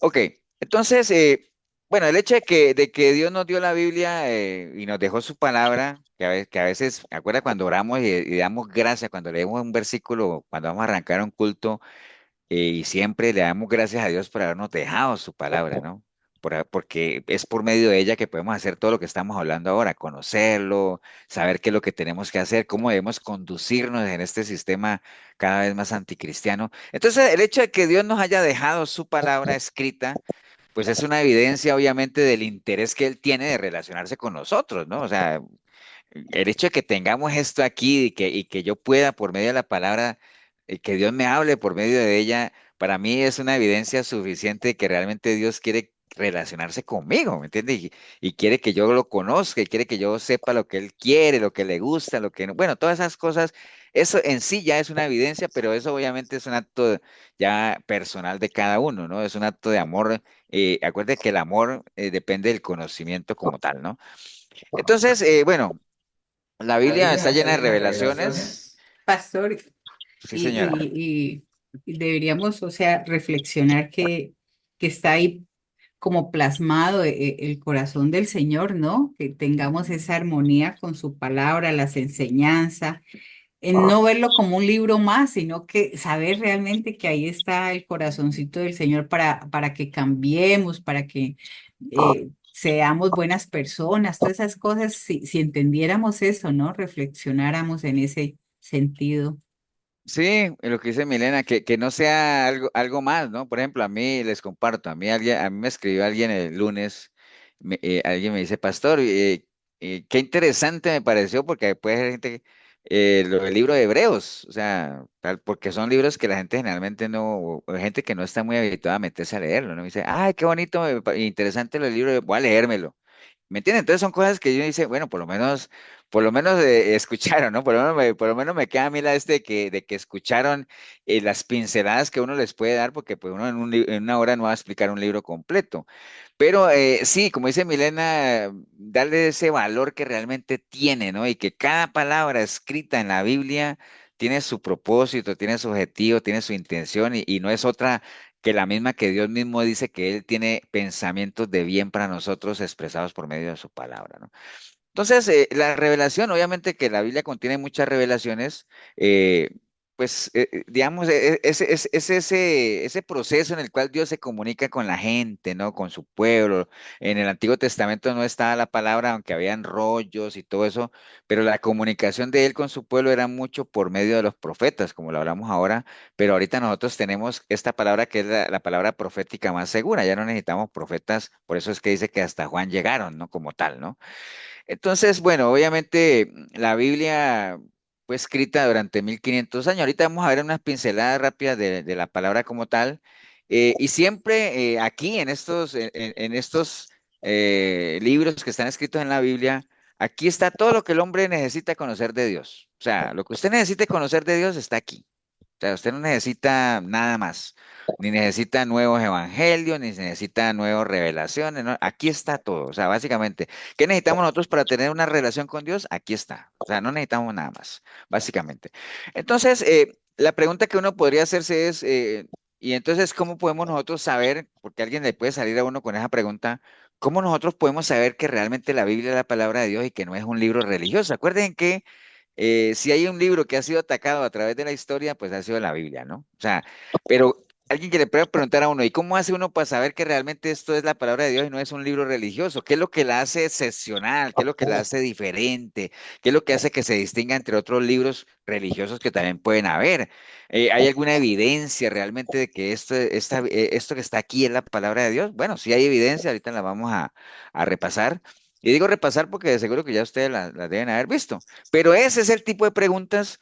Ok, entonces, bueno, el hecho de que Dios nos dio la Biblia y nos dejó su palabra, que a veces, ¿acuerda cuando oramos y damos gracias, cuando leemos un versículo, cuando vamos a arrancar un culto? Y siempre le damos gracias a Dios por habernos dejado su palabra, ¿no? Porque es por medio de ella que podemos hacer todo lo que estamos hablando ahora, conocerlo, saber qué es lo que tenemos que hacer, cómo debemos conducirnos en este sistema cada vez más anticristiano. Entonces, el hecho de que Dios nos haya dejado su palabra escrita, pues es una evidencia, obviamente, del interés que Él tiene de relacionarse con nosotros, ¿no? O sea, el hecho de que tengamos esto aquí y que yo pueda, por medio de la palabra, que Dios me hable por medio de ella, para mí es una evidencia suficiente de que realmente Dios quiere relacionarse conmigo, ¿me entiendes? Y quiere que yo lo conozca, y quiere que yo sepa lo que Él quiere, lo que le gusta, lo que no. Bueno, todas esas cosas, eso en sí ya es una evidencia, pero eso obviamente es un acto ya personal de cada uno, ¿no? Es un acto de amor. Acuérdate que el amor depende del conocimiento como tal, ¿no? Entonces, bueno. La Biblia está llena de revelaciones. Pastor, Sí, y, señora. y deberíamos, o sea, reflexionar que está ahí como plasmado el corazón del Señor, ¿no? Que tengamos esa armonía con su palabra, las enseñanzas, en no verlo como un libro más, sino que saber realmente que ahí está el corazoncito del Señor para que cambiemos, para que seamos buenas personas, todas esas cosas, si entendiéramos eso, ¿no? Reflexionáramos en ese sentido. Sí, lo que dice Milena, que no sea algo más, ¿no? Por ejemplo, a mí les comparto, a mí me escribió alguien el lunes, alguien me dice, pastor, qué interesante me pareció, porque después hay gente, lo del libro de Hebreos, o sea, porque son libros que la gente generalmente no, o gente que no está muy habituada a meterse a leerlo, ¿no? Me dice, ay, qué bonito, interesante el libro, voy a leérmelo. ¿Me entienden? Entonces son cosas que yo dice, bueno, por lo menos escucharon, ¿no? Por lo menos me queda a mí la de que escucharon las pinceladas que uno les puede dar, porque pues uno en una hora no va a explicar un libro completo. Pero sí, como dice Milena, darle ese valor que realmente tiene, ¿no? Y que cada palabra escrita en la Biblia tiene su propósito, tiene su objetivo, tiene su intención y no es otra que la misma que Dios mismo dice que Él tiene pensamientos de bien para nosotros expresados por medio de su palabra, ¿no? Entonces, la revelación, obviamente que la Biblia contiene muchas revelaciones, eh, pues, digamos, es ese proceso en el cual Dios se comunica con la gente, ¿no? Con su pueblo. En el Antiguo Testamento no estaba la palabra, aunque habían rollos y todo eso, pero la comunicación de Él con su pueblo era mucho por medio de los profetas, como lo hablamos ahora, pero ahorita nosotros tenemos esta palabra que es la palabra profética más segura, ya no necesitamos profetas, por eso es que dice que hasta Juan llegaron, ¿no? Como tal, ¿no? Entonces, bueno, obviamente la Biblia fue escrita durante 1500 años. Ahorita vamos a ver unas pinceladas rápidas de la palabra como tal. Y siempre aquí en estos libros que están escritos en la Biblia, aquí está todo lo que el hombre necesita conocer de Dios. O sea, lo que usted necesite conocer de Dios está aquí. O sea, usted no necesita nada más, ni necesita nuevos evangelios, ni necesita nuevas revelaciones, ¿no? Aquí está todo. O sea, básicamente, ¿qué necesitamos nosotros para tener una relación con Dios? Aquí está. O sea, no necesitamos nada más, básicamente. Entonces, la pregunta que uno podría hacerse es, y entonces, ¿cómo podemos nosotros saber, porque alguien le puede salir a uno con esa pregunta, ¿cómo nosotros podemos saber que realmente la Biblia es la palabra de Dios y que no es un libro religioso? Acuérdense que si hay un libro que ha sido atacado a través de la historia, pues ha sido la Biblia, ¿no? O sea, pero alguien que le pueda preguntar a uno, ¿y cómo hace uno para saber que realmente esto es la palabra de Dios y no es un libro religioso? ¿Qué es lo que la hace excepcional? ¿Qué es lo que la hace diferente? ¿Qué es lo que hace que se distinga entre otros libros religiosos que también pueden haber? ¿Hay alguna evidencia realmente de que esto que está aquí es la palabra de Dios? Bueno, sí hay evidencia, ahorita la vamos a repasar. Y digo repasar porque de seguro que ya ustedes la deben haber visto. Pero ese es el tipo de preguntas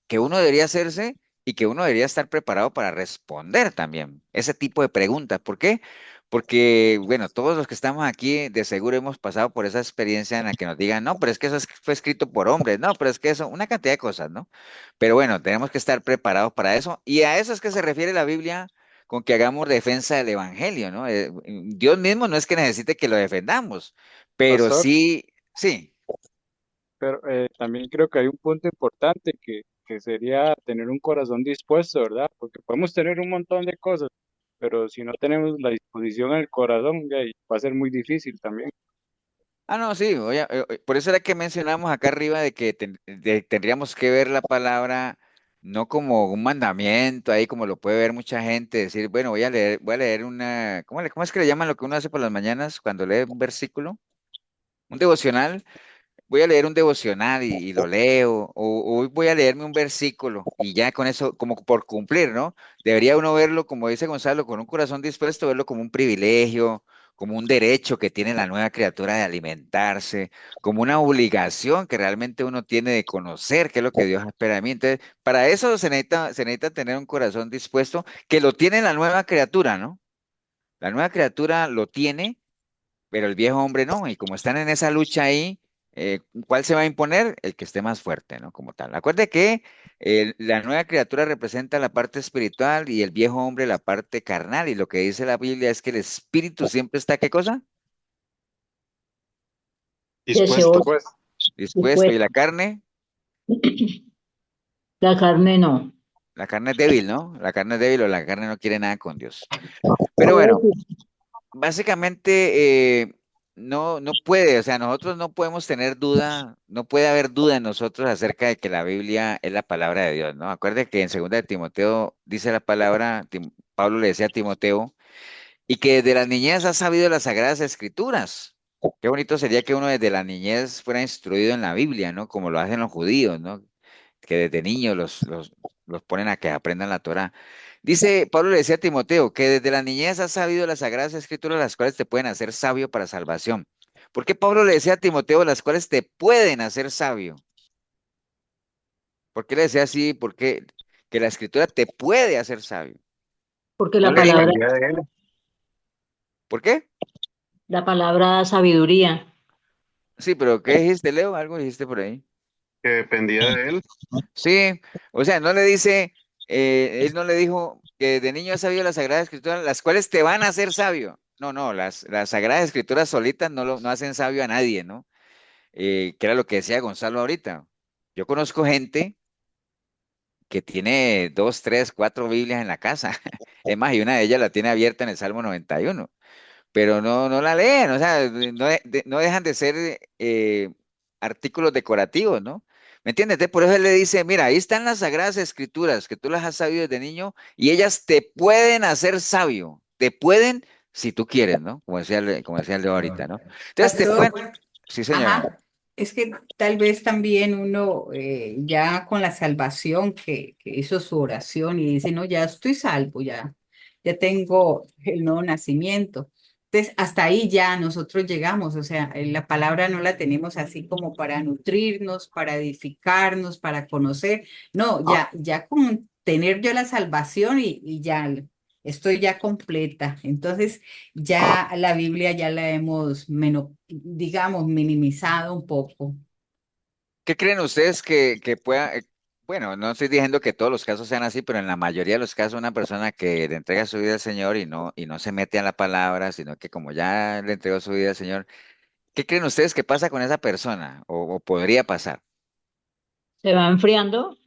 que uno debería hacerse y que uno debería estar preparado para responder también. Ese tipo de preguntas. ¿Por qué? Porque, bueno, todos los que estamos aquí de seguro hemos pasado por esa experiencia en la que nos digan, no, pero es que fue escrito por hombres, no, pero es que eso, una cantidad de cosas, ¿no? Pero bueno, tenemos que estar preparados para eso. Y a eso es que se refiere la Biblia con que hagamos defensa del Evangelio, ¿no? Dios mismo no es que necesite que lo defendamos, pero Pastor, sí, sí. pero también creo que hay un punto importante que sería tener un corazón dispuesto, ¿verdad? Porque podemos tener un montón de cosas, pero si no tenemos la disposición en el corazón, ya, ahí va a ser muy difícil también. Ah, no, sí, oye, por eso era que mencionamos acá arriba de que tendríamos que ver la palabra no como un mandamiento, ahí como lo puede ver mucha gente, decir, bueno, voy a leer una, cómo es que le llaman lo que uno hace por las mañanas cuando lee un versículo? Un devocional. Voy a leer un devocional y lo leo, o hoy voy a leerme un versículo y ya con eso, como por cumplir, ¿no? Debería uno verlo, como dice Gonzalo, con un corazón dispuesto, verlo como un privilegio, como un derecho que tiene la nueva criatura de alimentarse, como una obligación que realmente uno tiene de conocer qué es lo que Dios espera de mí. Entonces, para eso se necesita tener un corazón dispuesto, que lo tiene la nueva criatura, ¿no? La nueva criatura lo tiene pero el viejo hombre no, y como están en esa lucha ahí, ¿cuál se va a imponer? El que esté más fuerte, ¿no? Como tal. Acuerde que la nueva criatura representa la parte espiritual y el viejo hombre la parte carnal, y lo que dice la Biblia es que el espíritu siempre está, ¿qué cosa? Dispuesto. Deseoso, Pues, Dispuesto, y dispuesto. la carne, La carne no. la carne es débil, ¿no? La carne es débil o la carne no quiere nada con Dios. Pero Puede bueno, decir, básicamente, no puede, o sea, nosotros no podemos tener duda, no puede haber duda en nosotros acerca de que la Biblia es la palabra de Dios, ¿no? Acuérdate que en segunda de Timoteo dice la palabra, Pablo le decía a Timoteo, y que desde la niñez has sabido las sagradas escrituras. Qué bonito sería que uno desde la niñez fuera instruido en la Biblia, ¿no? Como lo hacen los judíos, ¿no? Que desde niños los ponen a que aprendan la Torá. Dice, Pablo le decía a Timoteo, que desde la niñez has sabido las sagradas escrituras, las cuales te pueden hacer sabio para salvación. ¿Por qué Pablo le decía a Timoteo, las cuales te pueden hacer sabio? ¿Por qué le decía así? Porque que la escritura te puede hacer sabio. porque No la le dijo, palabra, Dependía de él. ¿por qué? la palabra da sabiduría. Sí, pero ¿qué dijiste, Leo? ¿Algo dijiste por ahí? que dependía de él. Sí, o sea, no le dice, él no le dijo que de niño has sabido las Sagradas Escrituras, las cuales te van a hacer sabio. No, no, las Sagradas Escrituras solitas no hacen sabio a nadie, ¿no? Que era lo que decía Gonzalo ahorita. Yo conozco gente que tiene dos, tres, cuatro Biblias en la casa. Es más, y una de ellas la tiene abierta en el Salmo 91, pero no la leen, o sea, no dejan de ser artículos decorativos, ¿no? ¿Me entiendes? Entonces, por eso él le dice, mira, ahí están las Sagradas Escrituras, que tú las has sabido desde niño, y ellas te pueden hacer sabio, te pueden, si tú quieres, ¿no? Como decía Leo ahorita, ¿no? Entonces, te pueden, Pastor, sí, señora. ajá, es que tal vez también uno ya con la salvación que hizo su oración y dice, no, ya estoy salvo, ya tengo el nuevo nacimiento. Entonces, hasta ahí ya nosotros llegamos, o sea, la palabra no la tenemos así como para nutrirnos, para edificarnos, para conocer. No, ya con tener yo la salvación y ya estoy ya completa. Entonces, ya la Biblia ya la hemos, digamos, minimizado un poco. ¿Qué creen ustedes que pueda, bueno, no estoy diciendo que todos los casos sean así, pero en la mayoría de los casos una persona que le entrega su vida al Señor y no se mete a la palabra, sino que como ya le entregó su vida al Señor, ¿qué creen ustedes que pasa con esa persona o podría pasar? Se va enfriando.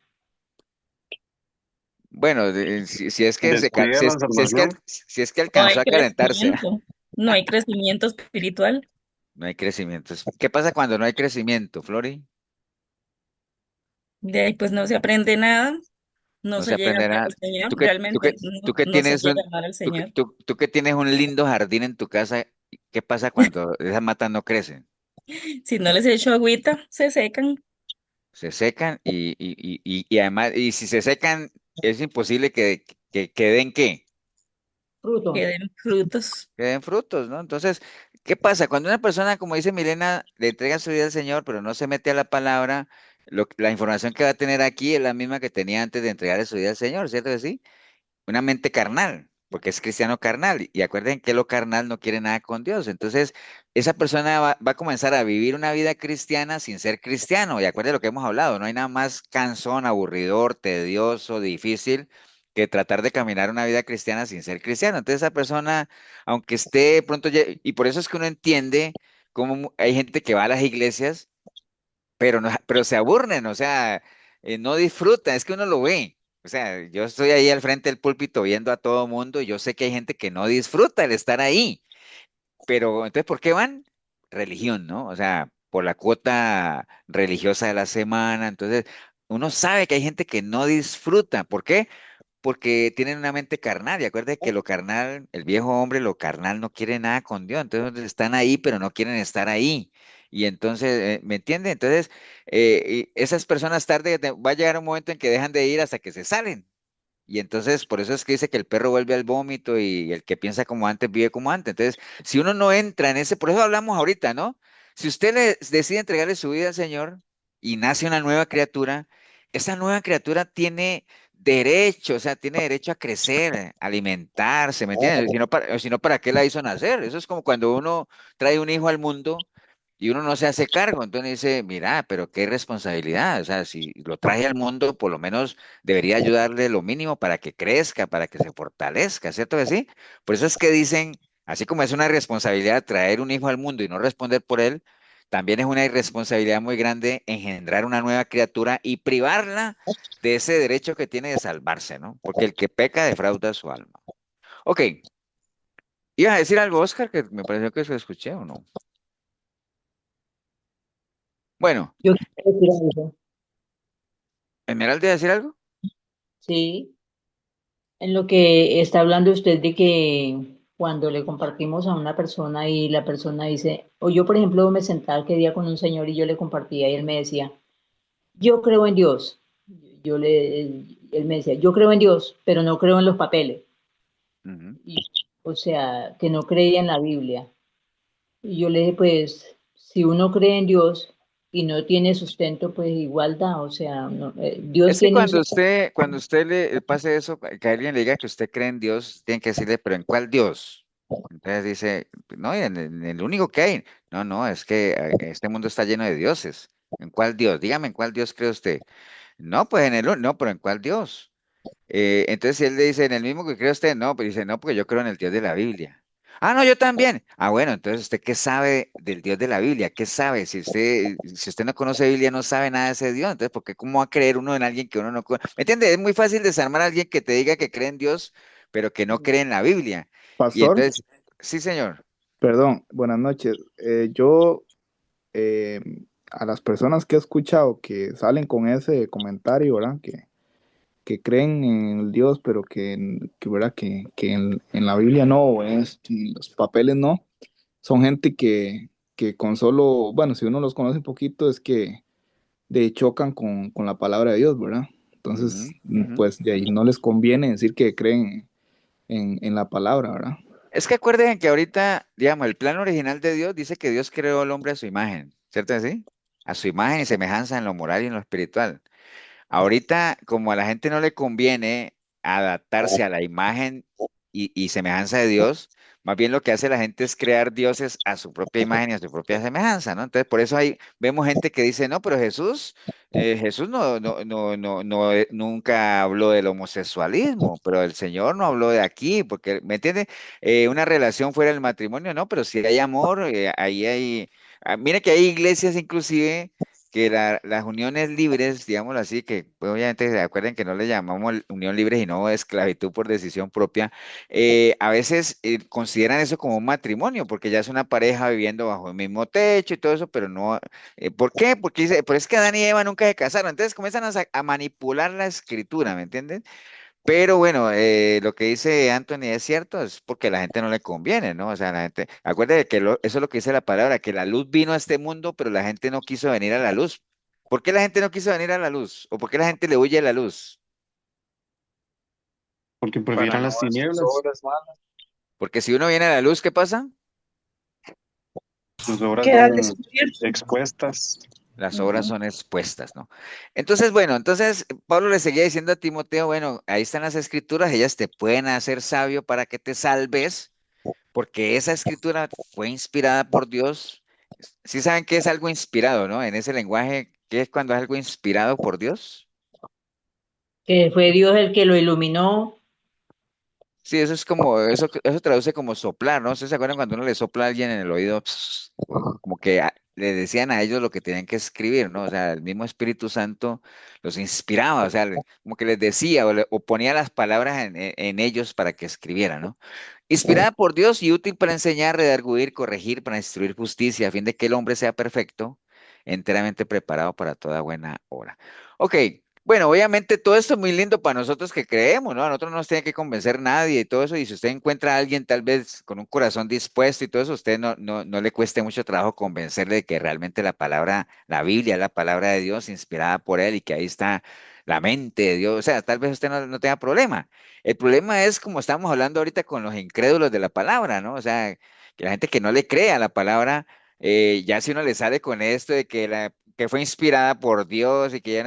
Bueno, si es que Descuida la salvación. si es que No alcanzó hay a calentarse, crecimiento, no hay crecimiento espiritual. no hay crecimiento. ¿Qué pasa cuando no hay crecimiento, Flori? De ahí pues no se aprende nada, no No se se llega a amar aprenderá. al Señor, Tú que, tú realmente que, tú que no se tienes llega un, a amar al tú, que- Señor. tú que tienes un lindo jardín en tu casa, ¿qué pasa cuando esas matas no crecen? Si no les echo agüita, se secan, Se secan y además, y si se secan, es imposible que den qué, Fruto. que den frutos. que den frutos, ¿no? Entonces, ¿qué pasa? Cuando una persona, como dice Milena, le entrega su vida al Señor, pero no se mete a la palabra, la información que va a tener aquí es la misma que tenía antes de entregarle su vida al Señor, ¿cierto que sí? Una mente carnal, porque es cristiano carnal. Y acuerden que lo carnal no quiere nada con Dios. Entonces, esa persona va a comenzar a vivir una vida cristiana sin ser cristiano. Y acuérdense lo que hemos hablado, no hay nada más cansón, aburridor, tedioso, difícil que tratar de caminar una vida cristiana sin ser cristiano. Entonces, esa persona, aunque esté pronto, y por eso es que uno entiende cómo hay gente que va a las iglesias pero, no, pero se aburren, o sea, no disfrutan, es que uno lo ve. O sea, yo estoy ahí al frente del púlpito viendo a todo mundo y yo sé que hay gente que no disfruta el estar ahí, pero entonces, ¿por qué van? Religión, ¿no? O sea, por la cuota religiosa de la semana. Entonces, uno sabe que hay gente que no disfruta. ¿Por qué? Porque tienen una mente carnal. Y acuérdate que lo carnal, el viejo hombre, lo carnal no quiere nada con Dios. Entonces están ahí, pero no quieren estar ahí. Y entonces, ¿me entiende? Entonces, y esas personas va a llegar un momento en que dejan de ir hasta que se salen. Y entonces, por eso es que dice que el perro vuelve al vómito y el que piensa como antes vive como antes. Entonces, si uno no entra en ese, por eso hablamos ahorita, ¿no? Si usted decide entregarle su vida al Señor y nace una nueva criatura, esa nueva criatura tiene derecho, o sea, tiene derecho a crecer, a alimentarse, ¿me entiendes? Si no, ¿para qué la hizo nacer? Eso es como cuando uno trae un hijo al mundo y uno no se hace cargo, entonces dice, mira, pero qué responsabilidad, o sea, si lo traje al mundo, por lo menos debería ayudarle lo mínimo para que crezca, para que se fortalezca, ¿cierto que sí? Por eso es que dicen, así como es una responsabilidad traer un hijo al mundo y no responder por él, también es una irresponsabilidad muy grande engendrar una nueva criatura y privarla de ese derecho que tiene de salvarse, ¿no? Porque el que peca defrauda su alma. Ok, ¿ibas a decir algo, Oscar, que me pareció que eso escuché o no? Bueno, Yo quiero decir algo. ¿Esmeralda iba a decir algo? Sí, en lo que está hablando usted de que cuando le compartimos a una persona y la persona dice, o yo por ejemplo me sentaba aquel día con un señor y yo le compartía y él me decía, yo creo en Dios. Él me decía, yo creo en Dios, pero no creo en los papeles. Ujú. Y, o sea, que no creía en la Biblia. Y yo le dije, pues, si uno cree en Dios y no tiene sustento, pues igual da, o sea, Dios Es que tiene un cuando usted le pase eso, que alguien le diga que usted cree en Dios, tiene que decirle, pero ¿en cuál Dios? Entonces dice, no, y en el único que hay. No, no, es que este mundo está lleno de dioses. ¿En cuál Dios? Dígame, ¿en cuál Dios cree usted? No, pues en no, pero ¿en cuál Dios? Entonces si él le dice, ¿en el mismo que cree usted? No, pero dice, no, porque yo creo en el Dios de la Biblia. Ah, no, yo también. Ah, bueno, entonces usted qué sabe del Dios de la Biblia, ¿qué sabe? Si usted no conoce Biblia, no sabe nada de ese Dios, entonces, ¿por qué cómo va a creer uno en alguien que uno no conoce? ¿Me entiende? Es muy fácil desarmar a alguien que te diga que cree en Dios, pero que no cree en la Biblia. Y Pastor, entonces, sí, señor. perdón, buenas noches. Yo, eh, a las personas que he escuchado que salen con ese comentario, ¿verdad? Que creen en el Dios, pero ¿verdad? Que en la Biblia no, o en los papeles no, son gente que con solo, bueno, si uno los conoce un poquito, es que chocan con la palabra de Dios, ¿verdad? Ujú, Entonces, ujú. pues de ahí no les conviene decir que creen en la palabra, ¿verdad? Es que acuérdense que ahorita, digamos, el plan original de Dios dice que Dios creó al hombre a su imagen, ¿cierto así? A su imagen y semejanza en lo moral y en lo espiritual. Ahorita, como a la gente no le conviene adaptarse a la imagen y semejanza de Dios, más bien lo que hace la gente es crear dioses a su propia imagen y a su propia semejanza, ¿no? Entonces, por eso vemos gente que dice, no, pero Jesús nunca habló del homosexualismo, pero el Señor no habló de aquí, porque, ¿me entiende? Una relación fuera del matrimonio, no, pero si hay amor, ahí hay... mira que hay iglesias inclusive que las uniones libres, digámoslo así, que pues, obviamente se acuerden que no le llamamos unión libre y no esclavitud por decisión propia, a veces consideran eso como un matrimonio, porque ya es una pareja viviendo bajo el mismo techo y todo eso, pero no, ¿por qué? Porque dice, pero es que Adán y Eva nunca se casaron, entonces comienzan a manipular la escritura, ¿me entienden? Pero bueno, lo que dice Anthony es cierto, es porque a la gente no le conviene, ¿no? O sea, la gente, acuérdate que eso es lo que dice la palabra, que la luz vino a este mundo, pero la gente no quiso venir a la luz. ¿Por qué la gente no quiso venir a la luz? ¿O por qué la gente le huye a la luz? Porque para prefieren no las ver sus tinieblas. obras malas. Porque si uno viene a la luz, ¿qué pasa? Sus obras Queda son descubierto. expuestas. Las obras Ujú. son expuestas, ¿no? Entonces, bueno, entonces Pablo le seguía diciendo a Timoteo, bueno, ahí están las escrituras, ellas te pueden hacer sabio para que te salves, porque esa escritura fue inspirada por Dios. Sí saben que es algo inspirado, ¿no? En ese lenguaje, ¿qué es cuando es algo inspirado por Dios? Que fue Dios el que lo iluminó. Sí, eso es como, eso traduce como soplar, ¿no? ¿Ustedes se acuerdan cuando uno le sopla a alguien en el oído? Como que le decían a ellos lo que tenían que escribir, ¿no? O sea, el mismo Espíritu Santo los inspiraba, o sea, como que les decía o ponía las palabras en ellos para que escribieran, ¿no? Inspirada por Dios y útil para enseñar, redarguir, corregir, para instruir justicia, a fin de que el hombre sea perfecto, enteramente preparado para toda buena obra. Ok, bueno, obviamente todo esto es muy lindo para nosotros que creemos, ¿no? A nosotros no nos tiene que convencer nadie y todo eso, y si usted encuentra a alguien tal vez con un corazón dispuesto y todo eso, a usted no le cueste mucho trabajo convencerle de que realmente la palabra, la Biblia es la palabra de Dios inspirada por él y que ahí está la mente de Dios, o sea, tal vez usted no tenga problema. El problema es como estamos hablando ahorita con los incrédulos de la palabra, ¿no? O sea, que la gente que no le cree a la palabra, ya si uno le sale con esto de que fue inspirada por Dios y que ya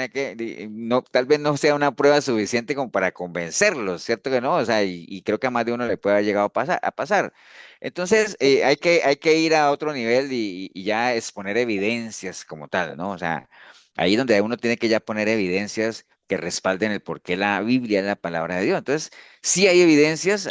no, tal vez no sea una prueba suficiente como para convencerlos, ¿cierto que no? O sea, y creo que a más de uno le puede haber llegado a pasar. Entonces, hay que ir a otro nivel y ya exponer evidencias como tal, ¿no? O sea, ahí donde uno tiene que ya poner evidencias que respalden el por qué la Biblia es la palabra de Dios. Entonces, sí hay evidencias,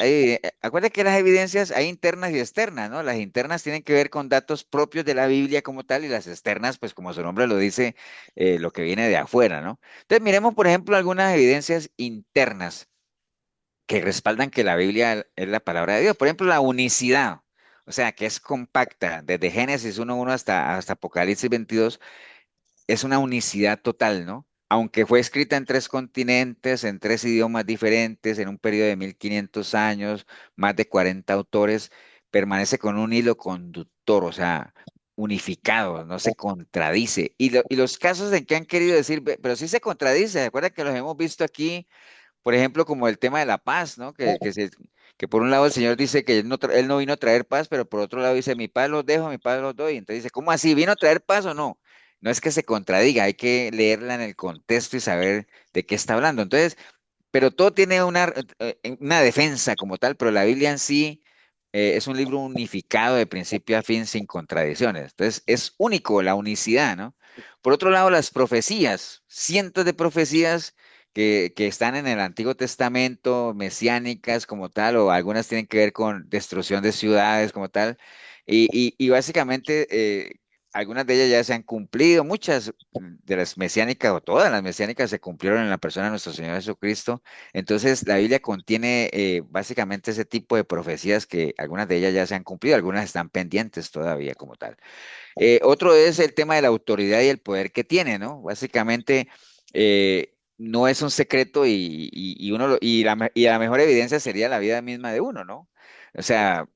acuérdate que las evidencias hay internas y externas, ¿no? Las internas tienen que ver con datos propios de la Biblia como tal y las externas, pues como su nombre lo dice, lo que viene de afuera, ¿no? Entonces, miremos, por ejemplo, algunas evidencias internas que respaldan que la Biblia es la palabra de Dios. Por ejemplo, la unicidad, o sea, que es compacta, desde Génesis 1:1 hasta Apocalipsis 22 es una unicidad total, ¿no? Aunque fue escrita en tres continentes, en tres idiomas diferentes, en un periodo de 1500 años, más de 40 autores, permanece con un hilo conductor, o sea, unificado, no se contradice. Y los casos en que han querido decir, pero sí se contradice, ¿se acuerdan que los hemos visto aquí? Por ejemplo, como el tema de la paz, ¿no? Que por un lado el Señor dice que él no vino a traer paz, pero por otro lado dice, mi paz los dejo, mi paz los doy. Entonces dice, ¿cómo así? ¿Vino a traer paz o no? No es que se contradiga, hay que leerla en el contexto y saber de qué está hablando. Entonces, pero todo tiene una defensa como tal, pero la Biblia en sí es un libro unificado de principio a fin sin contradicciones. Entonces, es único la unicidad, ¿no? Por otro lado, las profecías, cientos de profecías que están en el Antiguo Testamento, mesiánicas como tal, o algunas tienen que ver con destrucción de ciudades como tal, y básicamente algunas de ellas ya se han cumplido, muchas de las mesiánicas o todas las mesiánicas se cumplieron en la persona de nuestro Señor Jesucristo. Entonces, la Biblia contiene básicamente ese tipo de profecías que algunas de ellas ya se han cumplido, algunas están pendientes todavía como tal. Otro es el tema de la autoridad y el poder que tiene, ¿no? Básicamente, no es un secreto y la mejor evidencia sería la vida misma de uno, ¿no? O sea,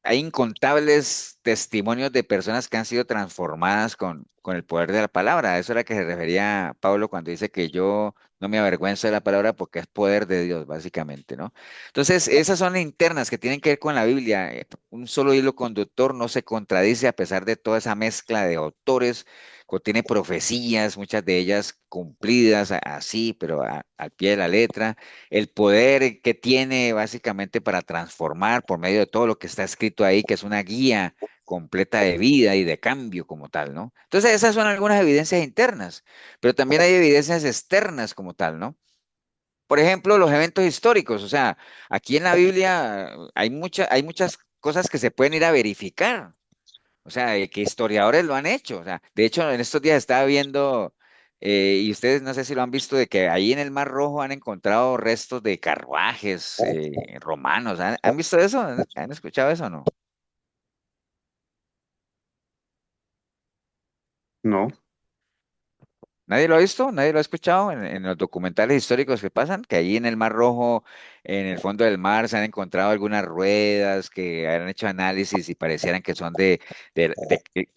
hay incontables testimonios de personas que han sido transformadas con el poder de la palabra. A eso era que se refería Pablo cuando dice que yo no me avergüenzo de la palabra porque es poder de Dios, básicamente, ¿no? Entonces, esas son internas que tienen que ver con la Biblia. Un solo hilo conductor no se contradice a pesar de toda esa mezcla de autores. Contiene profecías, muchas de ellas cumplidas así, pero al pie de la letra, el poder que tiene básicamente para transformar por medio de todo lo que está escrito ahí, que es una guía completa de vida y de cambio como tal, ¿no? Entonces esas son algunas evidencias internas, pero también hay evidencias externas como tal, ¿no? Por ejemplo, los eventos históricos, o sea, aquí en la Biblia hay muchas cosas que se pueden ir a verificar. O sea, que historiadores lo han hecho. O sea, de hecho, en estos días estaba viendo, y ustedes no sé si lo han visto, de que ahí en el Mar Rojo han encontrado restos de carruajes romanos. ¿Han visto eso? ¿Han escuchado eso o no? No. ¿Nadie lo ha visto? ¿Nadie lo ha escuchado en los documentales históricos que pasan? Que ahí en el Mar Rojo, en el fondo del mar, se han encontrado algunas ruedas que han hecho análisis y parecieran que son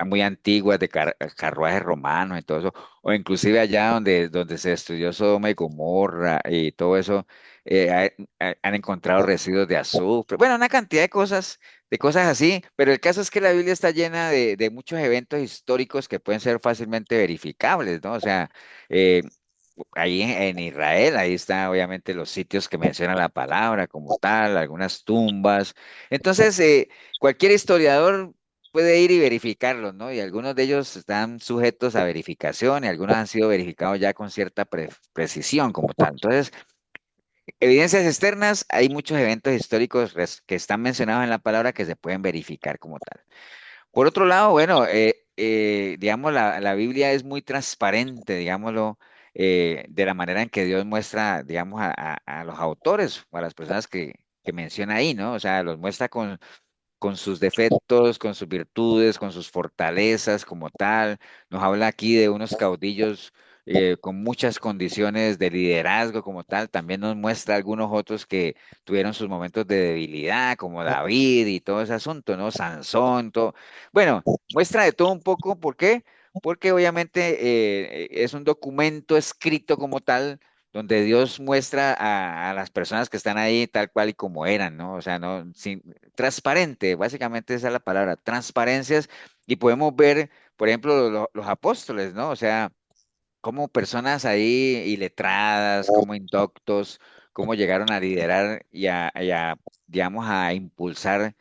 muy antiguas, de carruajes romanos y todo eso. O inclusive allá donde se estudió Sodoma y Gomorra y todo eso, han encontrado residuos de azufre. Bueno, una cantidad de cosas así, pero el caso es que la Biblia está llena de muchos eventos históricos que pueden ser fácilmente verificables, ¿no? O sea, eh, ahí en Israel, ahí están obviamente los sitios que menciona la palabra como tal, algunas tumbas. Entonces, cualquier historiador puede ir y verificarlos, ¿no? Y algunos de ellos están sujetos a verificación y algunos han sido verificados ya con cierta precisión como tal. Entonces, evidencias externas, hay muchos eventos históricos que están mencionados en la palabra que se pueden verificar como tal. Por otro lado, bueno, digamos, la Biblia es muy transparente, digámoslo, de la manera en que Dios muestra, digamos, a los autores o a las personas que menciona ahí, ¿no? O sea, los muestra con sus defectos, con sus virtudes, con sus fortalezas como tal. Nos habla aquí de unos caudillos con muchas condiciones de liderazgo como tal. También nos muestra algunos otros que tuvieron sus momentos de debilidad, como David y todo ese asunto, ¿no? Sansón, todo. Bueno, muestra de todo un poco. ¿Por qué? Porque obviamente es un documento escrito como tal donde Dios muestra a las personas que están ahí tal cual y como eran, ¿no? O sea, no, transparente, básicamente esa es la palabra, transparencias, y podemos ver, por ejemplo, los apóstoles, ¿no? O sea, como personas ahí iletradas, como indoctos, cómo llegaron a liderar digamos, a impulsar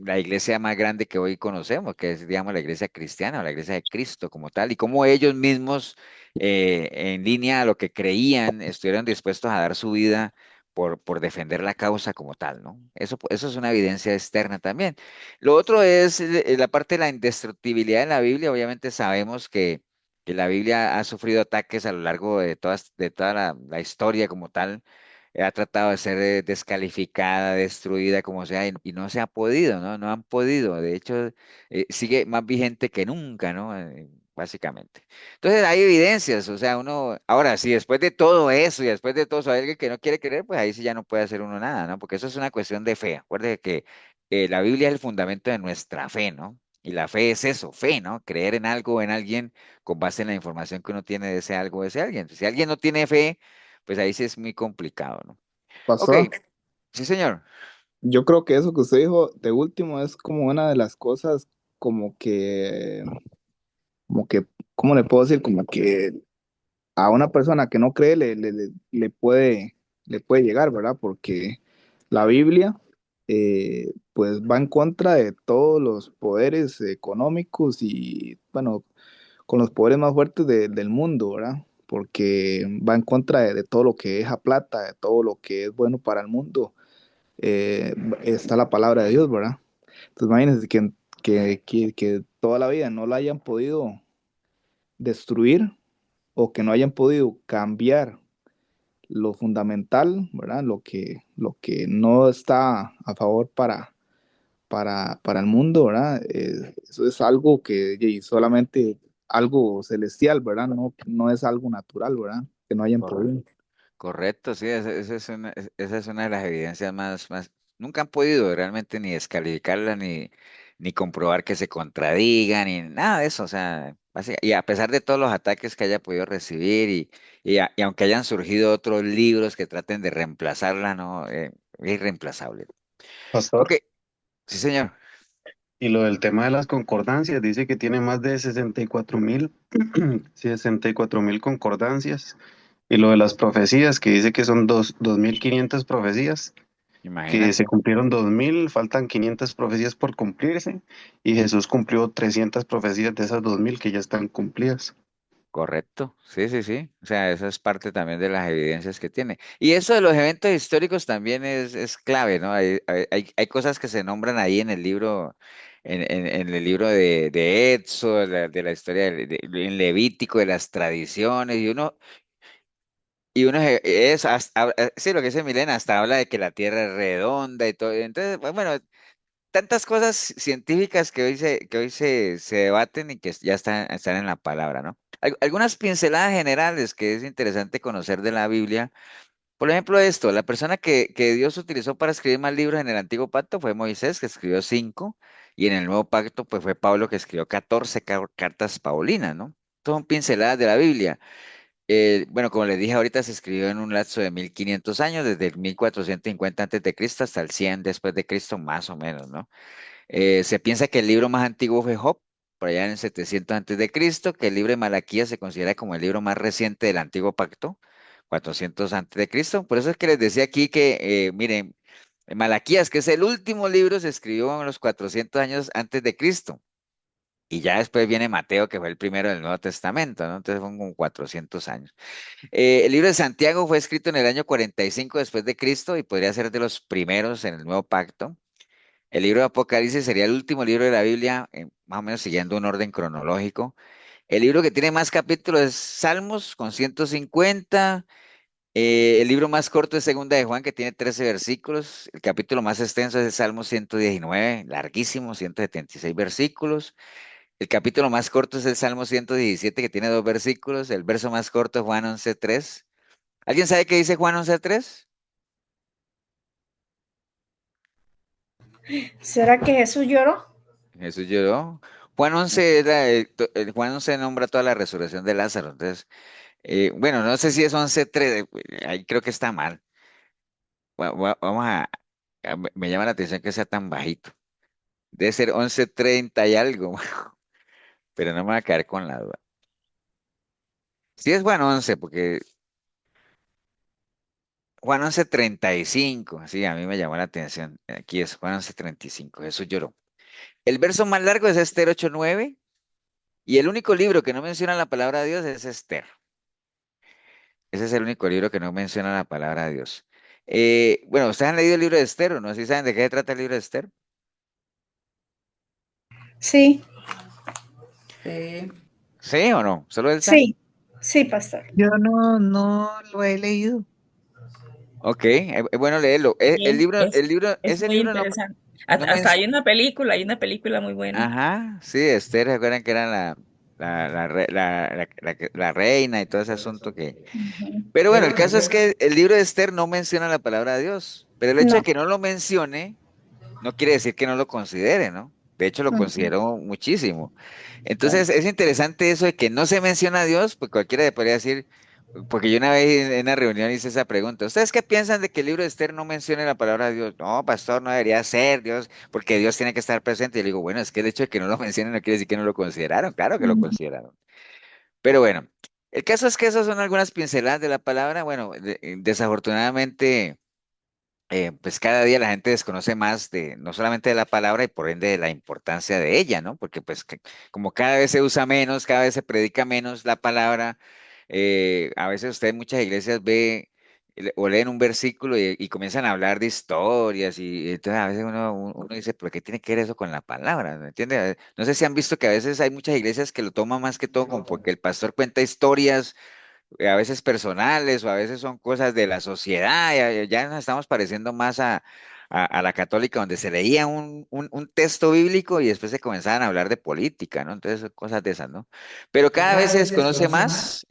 la iglesia más grande que hoy conocemos, que es, digamos, la iglesia cristiana o la iglesia de Cristo como tal, y cómo ellos mismos, en línea a lo que creían, estuvieron dispuestos a dar su vida por defender la causa como tal, ¿no? Eso es una evidencia externa también. Lo otro es la parte de la indestructibilidad en la Biblia. Obviamente sabemos que la Biblia ha sufrido ataques a lo largo de toda la historia como tal, ha tratado de ser descalificada, destruida, como sea, y no se ha podido, ¿no? No han podido. De hecho, sigue más vigente que nunca, ¿no? Básicamente. Entonces hay evidencias, o sea, uno, ahora, si después de todo eso y después de todo eso hay alguien que no quiere creer, pues ahí sí ya no puede hacer uno nada, ¿no? Porque eso es una cuestión de fe. Acuérdate que la Biblia es el fundamento de nuestra fe, ¿no? Y la fe es eso, fe, ¿no? Creer en algo o en alguien con base en la información que uno tiene de ese algo o de ese alguien. Si alguien no tiene fe, pues ahí sí es muy complicado, ¿no? Ok, Pastor, sí, señor. yo creo que eso que usted dijo de último es como una de las cosas como como que, ¿cómo le puedo decir? Como que a una persona que no cree le puede llegar, ¿verdad? Porque la Biblia pues va en contra de todos los poderes económicos y, bueno, con los poderes más fuertes del mundo, ¿verdad? Porque va en contra de todo lo que deja plata, de todo lo que es bueno para el mundo. eh, Está la palabra de Dios, ¿verdad? Entonces imagínense que toda la vida no la hayan podido destruir o que no hayan podido cambiar lo fundamental, ¿verdad? Lo que no está a favor para el mundo, ¿verdad? Eso es algo que y solamente algo celestial, ¿verdad? No es algo natural, ¿verdad? Que no hayan podido. Correcto, sí, esa es una de las evidencias más, nunca han podido realmente ni descalificarla ni comprobar que se contradiga, ni nada de eso, o sea, y a pesar de todos los ataques que haya podido recibir y aunque hayan surgido otros libros que traten de reemplazarla, no, es irreemplazable. Ok, Pastor. sí señor. Y lo del tema de las concordancias, dice que tiene más de 64.000, 64.000 concordancias. Y lo de las profecías, que dice que son 2.500 profecías, que se Imagínate. cumplieron 2.000, faltan 500 profecías por cumplirse, y Jesús cumplió 300 profecías de esas 2.000 que ya están cumplidas. Correcto, sí, sí, sí. O sea, eso es parte también de las evidencias que tiene. Y eso de los eventos históricos también es clave, ¿no? Hay cosas que se nombran ahí en el libro, en el libro de Éxodo, de la historia en Levítico, de las tradiciones, y uno sí, lo que dice Milena, hasta habla de que la tierra es redonda y todo. Entonces, pues, bueno, tantas cosas científicas que hoy se debaten y que ya están en la palabra, ¿no? Algunas pinceladas generales que es interesante conocer de la Biblia. Por ejemplo, esto, la persona que Dios utilizó para escribir más libros en el Antiguo Pacto fue Moisés, que escribió 5, y en el Nuevo Pacto, pues fue Pablo, que escribió 14 cartas paulinas, ¿no? Son pinceladas de la Biblia. Bueno, como les dije ahorita, se escribió en un lapso de 1500 años, desde el 1450 antes de Cristo hasta el 100 después de Cristo, más o menos, ¿no? Se piensa que el libro más antiguo fue Job, por allá en el 700 antes de Cristo, que el libro de Malaquías se considera como el libro más reciente del Antiguo Pacto, 400 antes de Cristo. Por eso es que les decía aquí que, miren, Malaquías, que es el último libro, se escribió en los 400 años antes de Cristo. Y ya después viene Mateo, que fue el primero del Nuevo Testamento, ¿no? Entonces fueron como 400 años. El libro de Santiago fue escrito en el año 45 después de Cristo y podría ser de los primeros en el Nuevo Pacto. El libro de Apocalipsis sería el último libro de la Biblia, más o menos siguiendo un orden cronológico. El libro que tiene más capítulos es Salmos, con 150. El libro más corto es Segunda de Juan, que tiene 13 versículos. El capítulo más extenso es el Salmo 119, larguísimo, 176 versículos. El capítulo más corto es el Salmo 117, que tiene 2 versículos. El verso más corto es Juan 11:3. ¿Alguien sabe qué dice Juan 11:3? ¿Será que Jesús lloró? Jesús lloró. Juan 11, Juan 11 nombra toda la resurrección de Lázaro. Entonces, bueno, no sé si es 11:3, ahí creo que está mal. Vamos me llama la atención que sea tan bajito. Debe ser 11:30 y algo, pero no me voy a caer con la duda. Sí es Juan 11, porque Juan 11:35, sí, a mí me llamó la atención. Aquí es Juan 11:35, Jesús lloró. El verso más largo es Esther 8:9, y el único libro que no menciona la palabra de Dios es Esther. Ese es el único libro que no menciona la palabra de Dios. Bueno, ¿ustedes han leído el libro de Esther o no? ¿Sí saben de qué se trata el libro de Esther? Sí, Sí. ¿Sí o no? ¿Solo él sabe? sí, sí, pastor. Yo no lo he leído. Ok, es bueno leerlo. El Sí, libro, el libro, es ese muy libro no, interesante. no Hasta menciona. hay una película muy buena. Ajá, sí, Esther, ¿se acuerdan que era la reina y todo ese asunto que... Ujú. Pero bueno, el caso es que el libro de Esther no menciona la palabra de Dios, pero el hecho de No. que no lo mencione no quiere decir que no lo considere, ¿no? De hecho, lo Ujú. consideró muchísimo. Sí. Entonces, es interesante eso de que no se menciona a Dios, pues cualquiera le podría decir, porque yo una vez en una reunión hice esa pregunta, ¿ustedes qué piensan de que el libro de Esther no mencione la palabra de Dios? No, pastor, no debería ser Dios, porque Dios tiene que estar presente. Y le digo, bueno, es que el hecho de que no lo mencionen no quiere decir que no lo consideraron, claro que lo Ujú. consideraron. Pero bueno, el caso es que esas son algunas pinceladas de la palabra. Bueno, desafortunadamente pues cada día la gente desconoce más de, no solamente de la palabra y por ende de la importancia de ella, ¿no? Porque pues como cada vez se usa menos, cada vez se predica menos la palabra, a veces usted en muchas iglesias ve o leen un versículo y comienzan a hablar de historias y entonces a veces uno dice, ¿pero qué tiene que ver eso con la palabra? ¿Me entiende? No sé si han visto que a veces hay muchas iglesias que lo toman más que todo como porque el pastor cuenta historias a veces personales o a veces son cosas de la sociedad, ya nos estamos pareciendo más a la católica donde se leía un texto bíblico y después se comenzaban a hablar de política, ¿no? Entonces, cosas de esas, ¿no? Pero cada vez se desconoce más.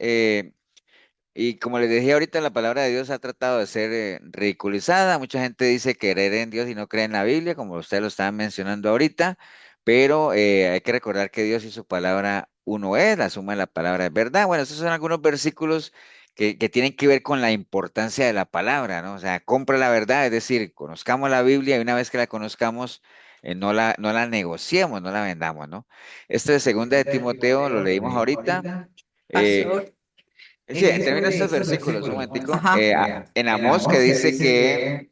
Y como les decía ahorita, la palabra de Dios ha tratado de ser ridiculizada. Mucha gente dice creer en Dios y no cree en la Biblia, como ustedes lo estaban mencionando ahorita, pero hay que recordar que Dios y su palabra uno es, la suma de la palabra es verdad. Bueno, estos son algunos versículos que tienen que ver con la importancia de la palabra, ¿no? O sea, compra la verdad, es decir, conozcamos la Biblia y una vez que la conozcamos, no la negociemos, no la vendamos, ¿no? Esto de segunda de Timoteo lo leímos ahorita. eh, Pastor, Sí, en eso termino de estos estos versículos, un versículos, momentico. ajá, En en Amós que Amós que dice dice que, que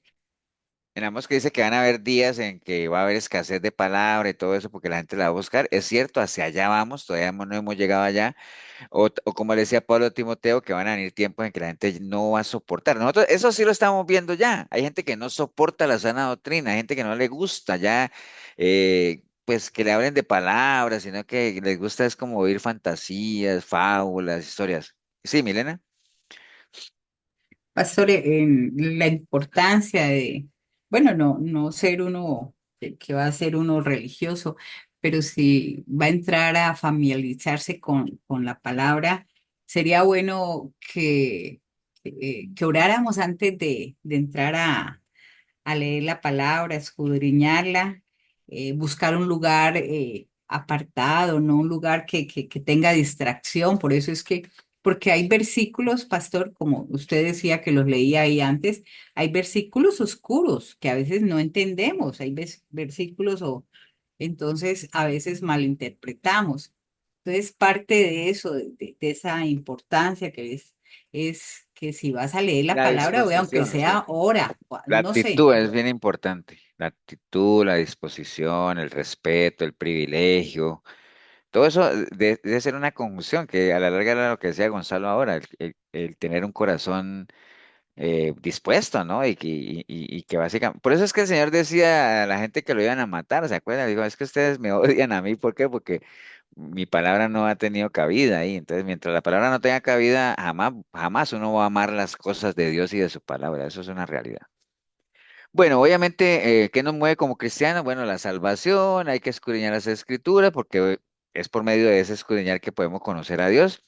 en Amós que dice que van a haber días en que va a haber escasez de palabra y todo eso porque la gente la va a buscar. Es cierto, hacia allá vamos, todavía no hemos llegado allá. O como le decía Pablo a Timoteo, que van a venir tiempos en que la gente no va a soportar. Nosotros eso sí lo estamos viendo ya. Hay gente que no soporta la sana doctrina, hay gente que no le gusta ya, pues que le hablen de palabras, sino que les gusta es como oír fantasías, fábulas, historias. Sí, Milena. Pastor, en la importancia de, bueno, no ser uno que va a ser uno religioso, pero si va a entrar a familiarizarse con la palabra, sería bueno que oráramos antes de entrar a leer la palabra, escudriñarla, buscar un lugar apartado, no un lugar que tenga distracción. Por eso es que, porque hay versículos, pastor, como usted decía que los leía ahí antes, hay versículos oscuros que a veces no entendemos, hay versículos o entonces a veces malinterpretamos. Entonces, parte de eso, de esa importancia que es que si vas a leer la La palabra, o aunque disposición, sí. sea hora, La no sé. actitud es bien importante. La actitud, la disposición, el respeto, el privilegio. Todo eso debe ser una conjunción que a la larga era lo que decía Gonzalo ahora, el tener un corazón dispuesto, ¿no? Y que básicamente, por eso es que el Señor decía a la gente que lo iban a matar, ¿se acuerdan? Digo, es que ustedes me odian a mí, ¿por qué? Porque mi palabra no ha tenido cabida ahí. Entonces, mientras la palabra no tenga cabida, jamás, jamás uno va a amar las cosas de Dios y de su palabra. Eso es una realidad. Bueno, obviamente, ¿qué nos mueve como cristianos? Bueno, la salvación, hay que escudriñar las escrituras porque es por medio de ese escudriñar que podemos conocer a Dios.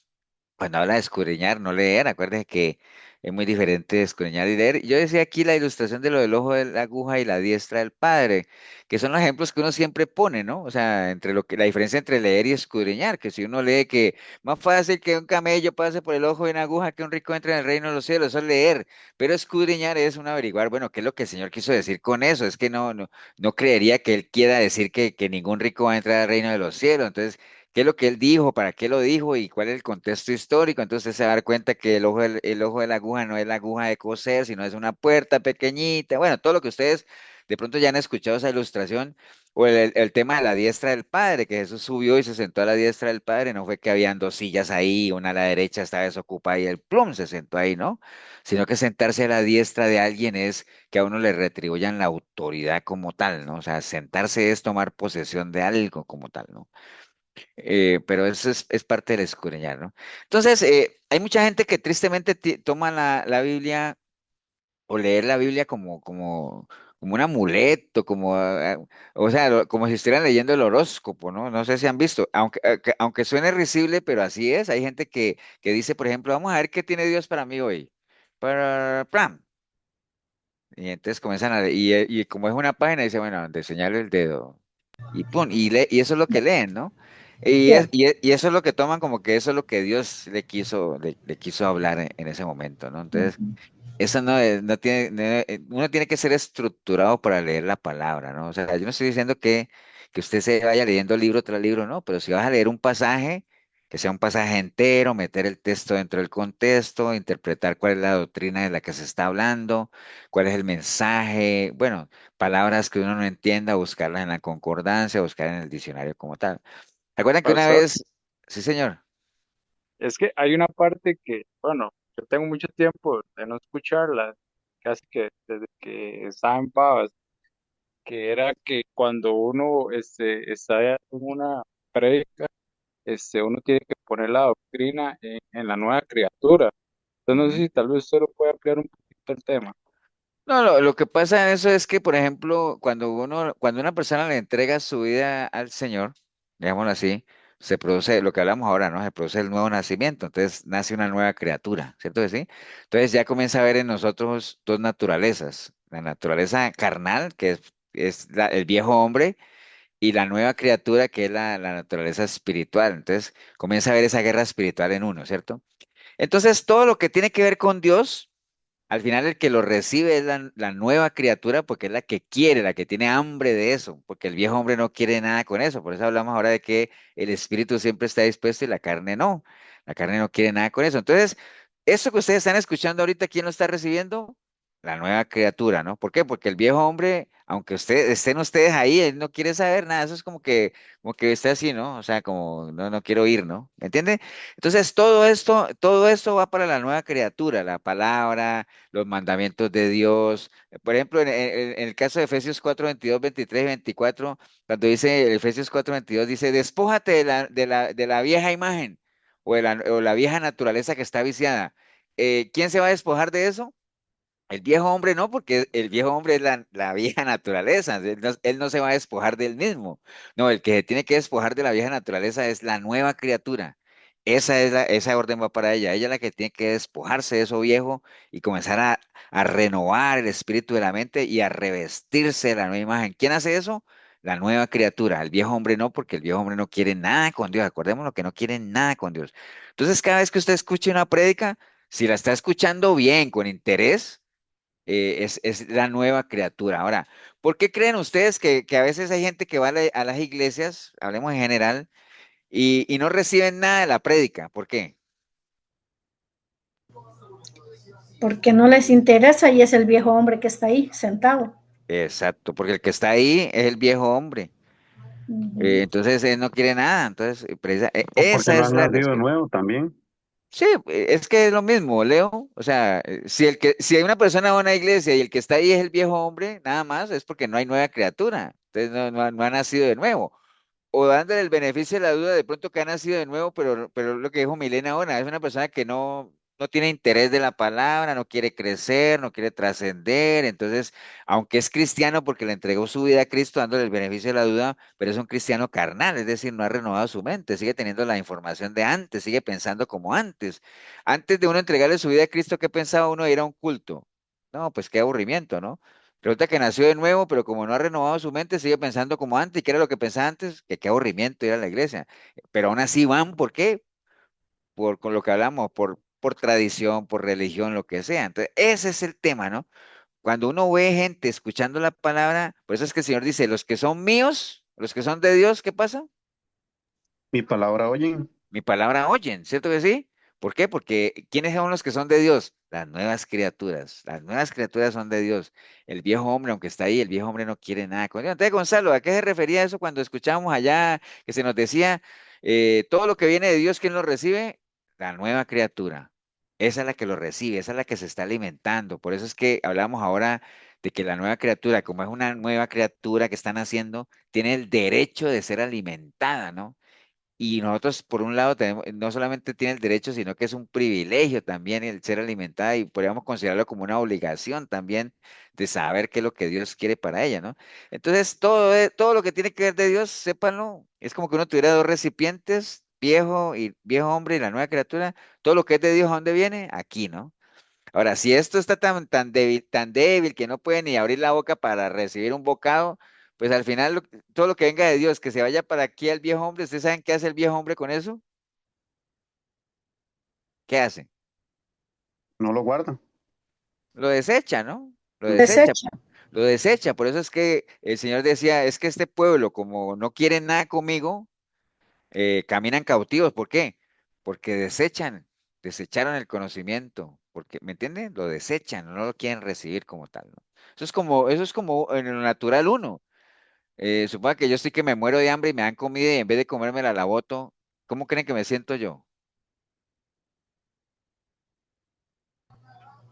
Cuando habla de escudriñar, no leer, acuérdense que es muy diferente escudriñar y leer. Yo decía aquí la ilustración de lo del ojo de la aguja y la diestra del Padre, que son los ejemplos que uno siempre pone, ¿no? O sea, entre lo que la diferencia entre leer y escudriñar, que si uno lee que más fácil que un camello pase por el ojo de una aguja que un rico entre en el reino de los cielos, eso es leer, pero escudriñar es un averiguar, bueno, ¿qué es lo que el Señor quiso decir con eso? Es que no creería que Él quiera decir que ningún rico va a entrar al reino de los cielos, entonces qué es lo que él dijo, para qué lo dijo y cuál es el contexto histórico. Entonces se va a dar cuenta que el ojo de la aguja no es la aguja de coser, sino es una puerta pequeñita. Bueno, todo lo que ustedes de pronto ya han escuchado esa ilustración o el tema de la diestra del Padre, que Jesús subió y se sentó a la diestra del Padre. No fue que habían dos sillas ahí, una a la derecha estaba desocupada y el plum se sentó ahí, ¿no? Sino que sentarse a la diestra de alguien es que a uno le retribuyan la autoridad como tal, ¿no? O sea, sentarse es tomar posesión de algo como tal, ¿no? Pero eso es parte del escudriñar, ¿no? Entonces, hay mucha gente que tristemente toma la Biblia o leer la Biblia como un amuleto, o sea, como si estuvieran leyendo el horóscopo, ¿no? No sé si han visto, aunque suene risible, pero así es. Hay gente que dice, por ejemplo, vamos a ver qué tiene Dios para mí hoy. Para, ¡pram! Y entonces comienzan y como es una página, dice, bueno, de señalo el dedo. Y pum, y eso es lo que leen, ¿no? Y eso es lo que toman como que eso es lo que Dios le quiso hablar en ese momento, ¿no? Entonces, eso no tiene, uno tiene que ser estructurado para leer la palabra, ¿no? O sea, yo no estoy diciendo que usted se vaya leyendo libro tras libro, no, pero si vas a leer un pasaje, que sea un pasaje entero, meter el texto dentro del contexto, interpretar cuál es la doctrina de la que se está hablando, cuál es el mensaje, bueno, palabras que uno no entienda, buscarlas en la concordancia, buscar en el diccionario como tal. ¿Recuerdan que una Pastor, vez, sí señor? es que hay una parte que, bueno, yo tengo mucho tiempo de no escucharla, casi que desde que estaba en Pavas, que era que cuando uno está en una prédica, uno tiene que poner la doctrina en la nueva criatura. Entonces no sé si tal vez usted lo puede ampliar un poquito el tema. No, lo que pasa en eso es que, por ejemplo, cuando una persona le entrega su vida al Señor, digámoslo así, se produce lo que hablamos ahora, ¿no? Se produce el nuevo nacimiento, entonces nace una nueva criatura, ¿cierto que sí? Entonces ya comienza a ver en nosotros dos naturalezas, la naturaleza carnal, que es el viejo hombre, y la nueva criatura, que es la naturaleza espiritual. Entonces comienza a ver esa guerra espiritual en uno, ¿cierto? Entonces todo lo que tiene que ver con Dios, al final el que lo recibe es la nueva criatura porque es la que quiere, la que tiene hambre de eso, porque el viejo hombre no quiere nada con eso. Por eso hablamos ahora de que el espíritu siempre está dispuesto y la carne no. La carne no quiere nada con eso. Entonces, eso que ustedes están escuchando ahorita, ¿quién lo está recibiendo? La nueva criatura, ¿no? ¿Por qué? Porque el viejo hombre, aunque estén ustedes ahí, él no quiere saber nada. Eso es como que está así, ¿no? O sea, como no quiero ir, ¿no? ¿Me entiende? Entonces, todo esto va para la nueva criatura, la palabra, los mandamientos de Dios. Por ejemplo, en el caso de Efesios 4 22 23 y 24, cuando dice Efesios 4 22 dice, despójate de la vieja imagen o la vieja naturaleza que está viciada. ¿Quién se va a despojar de eso? El viejo hombre no, porque el viejo hombre es la vieja naturaleza, él no se va a despojar del mismo. No, el que se tiene que despojar de la vieja naturaleza es la nueva criatura. Esa orden va para ella. Ella es la que tiene que despojarse de eso viejo y comenzar a renovar el espíritu de la mente y a revestirse de la nueva imagen. ¿Quién hace eso? La nueva criatura. El viejo hombre no, porque el viejo hombre no quiere nada con Dios. Acordémonos que no quiere nada con Dios. Entonces, cada vez que usted escuche una prédica, si la está escuchando bien, con interés, es la nueva criatura. Ahora, ¿por qué creen ustedes que a veces hay gente que va a las iglesias, hablemos en general, y no reciben nada de la prédica? ¿Por qué? Porque no les interesa y es el viejo hombre que está ahí sentado. Exacto, porque el que está ahí es el viejo hombre. Entonces él no quiere nada. Entonces, O porque esa no es han la nacido de razón. nuevo también. Sí, es que es lo mismo, Leo. O sea, si hay una persona en una iglesia y el que está ahí es el viejo hombre, nada más, es porque no hay nueva criatura. Entonces no ha nacido de nuevo. O dándole el beneficio de la duda de pronto que ha nacido de nuevo, pero lo que dijo Milena ahora, es una persona que no tiene interés de la palabra, no quiere crecer, no quiere trascender, entonces, aunque es cristiano porque le entregó su vida a Cristo dándole el beneficio de la duda, pero es un cristiano carnal, es decir, no ha renovado su mente, sigue teniendo la información de antes, sigue pensando como antes. Antes de uno entregarle su vida a Cristo, ¿qué pensaba uno de ir a un culto? No, pues qué aburrimiento, ¿no? Resulta que nació de nuevo, pero como no ha renovado su mente, sigue pensando como antes. ¿Y qué era lo que pensaba antes? Que qué aburrimiento ir a la iglesia. Pero aún así van, ¿por qué? Con lo que hablamos, por tradición, por religión, lo que sea. Entonces, ese es el tema, ¿no? Cuando uno ve gente escuchando la palabra, por eso es que el Señor dice, los que son míos, los que son de Dios, ¿qué pasa? Mi palabra oyen. Mi palabra oyen, ¿cierto que sí? ¿Por qué? Porque ¿quiénes son los que son de Dios? Las nuevas criaturas. Las nuevas criaturas son de Dios. El viejo hombre, aunque está ahí, el viejo hombre no quiere nada con Dios. Entonces, Gonzalo, ¿a qué se refería eso cuando escuchábamos allá que se nos decía, todo lo que viene de Dios, ¿quién lo recibe? La nueva criatura. Esa es la que lo recibe, esa es la que se está alimentando. Por eso es que hablamos ahora de que la nueva criatura, como es una nueva criatura que están haciendo, tiene el derecho de ser alimentada, ¿no? Y nosotros, por un lado, tenemos, no solamente tiene el derecho, sino que es un privilegio también el ser alimentada y podríamos considerarlo como una obligación también de saber qué es lo que Dios quiere para ella, ¿no? Entonces, todo lo que tiene que ver de Dios, sépanlo, es como que uno tuviera dos recipientes, viejo hombre y la nueva criatura, todo lo que es de Dios, ¿a dónde viene? Aquí, ¿no? Ahora, si esto está tan débil que no puede ni abrir la boca para recibir un bocado, pues al final todo lo que venga de Dios, que se vaya para aquí al viejo hombre, ¿ustedes saben qué hace el viejo hombre con eso? ¿Qué hace? No lo guardan. Lo desecha, ¿no? Lo desecha, Desecha. lo desecha. Por eso es que el Señor decía, es que este pueblo, como no quiere nada conmigo, caminan cautivos. ¿Por qué? Porque desecharon el conocimiento, porque, ¿me entienden? Lo desechan, no lo quieren recibir como tal, ¿no? Eso es como en lo natural uno. Suponga que yo estoy que me muero de hambre y me dan comida y en vez de comérmela la boto, ¿cómo creen que me siento yo?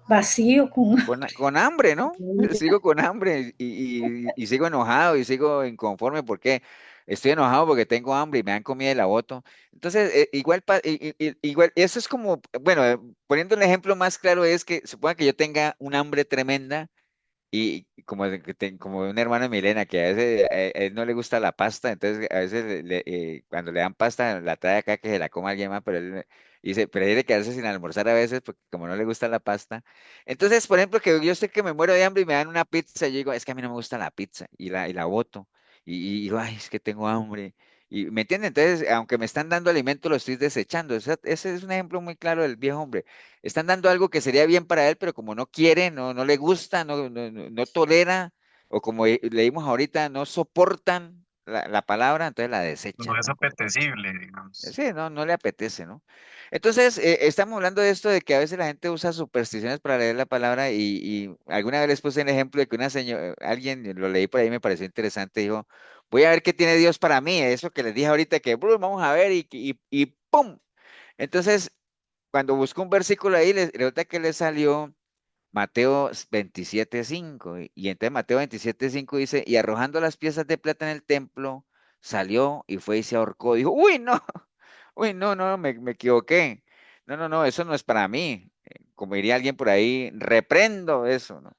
Vacío con Con hambre, ¿no? Sigo con hambre y sigo enojado y sigo inconforme porque estoy enojado porque tengo hambre y me dan comida y la boto. Entonces, igual, igual, eso es como, bueno, poniendo un ejemplo más claro es que suponga que yo tenga un hambre tremenda y como, como un hermano de Milena, que a veces a él no le gusta la pasta, entonces a veces cuando le dan pasta la trae acá que se la coma alguien más, pero él dice, prefiere quedarse sin almorzar a veces porque como no le gusta la pasta. Entonces, por ejemplo, que yo sé que me muero de hambre y me dan una pizza, yo digo, es que a mí no me gusta la pizza y la boto y digo, ay, es que tengo hambre. Y, ¿me entienden? Entonces, aunque me están dando alimento, lo estoy desechando. Ese es un ejemplo muy claro del viejo hombre. Están dando algo que sería bien para él, pero como no quiere, no le gusta, no tolera, o como leímos ahorita, no soportan la palabra, entonces la No desechan, es ¿no? apetecible, digamos. Sí, no le apetece, ¿no? Entonces, estamos hablando de esto de que a veces la gente usa supersticiones para leer la palabra y alguna vez les puse el ejemplo de que una señora, alguien lo leí por ahí, me pareció interesante, dijo, voy a ver qué tiene Dios para mí, eso que les dije ahorita, que vamos a ver y ¡pum! Entonces, cuando busco un versículo ahí, resulta que le salió Mateo 27:5. Y entonces Mateo 27:5 dice, y arrojando las piezas de plata en el templo, salió y fue y se ahorcó. Dijo, uy, no, uy, no, me equivoqué. No, eso no es para mí. Como diría alguien por ahí, reprendo eso, ¿no?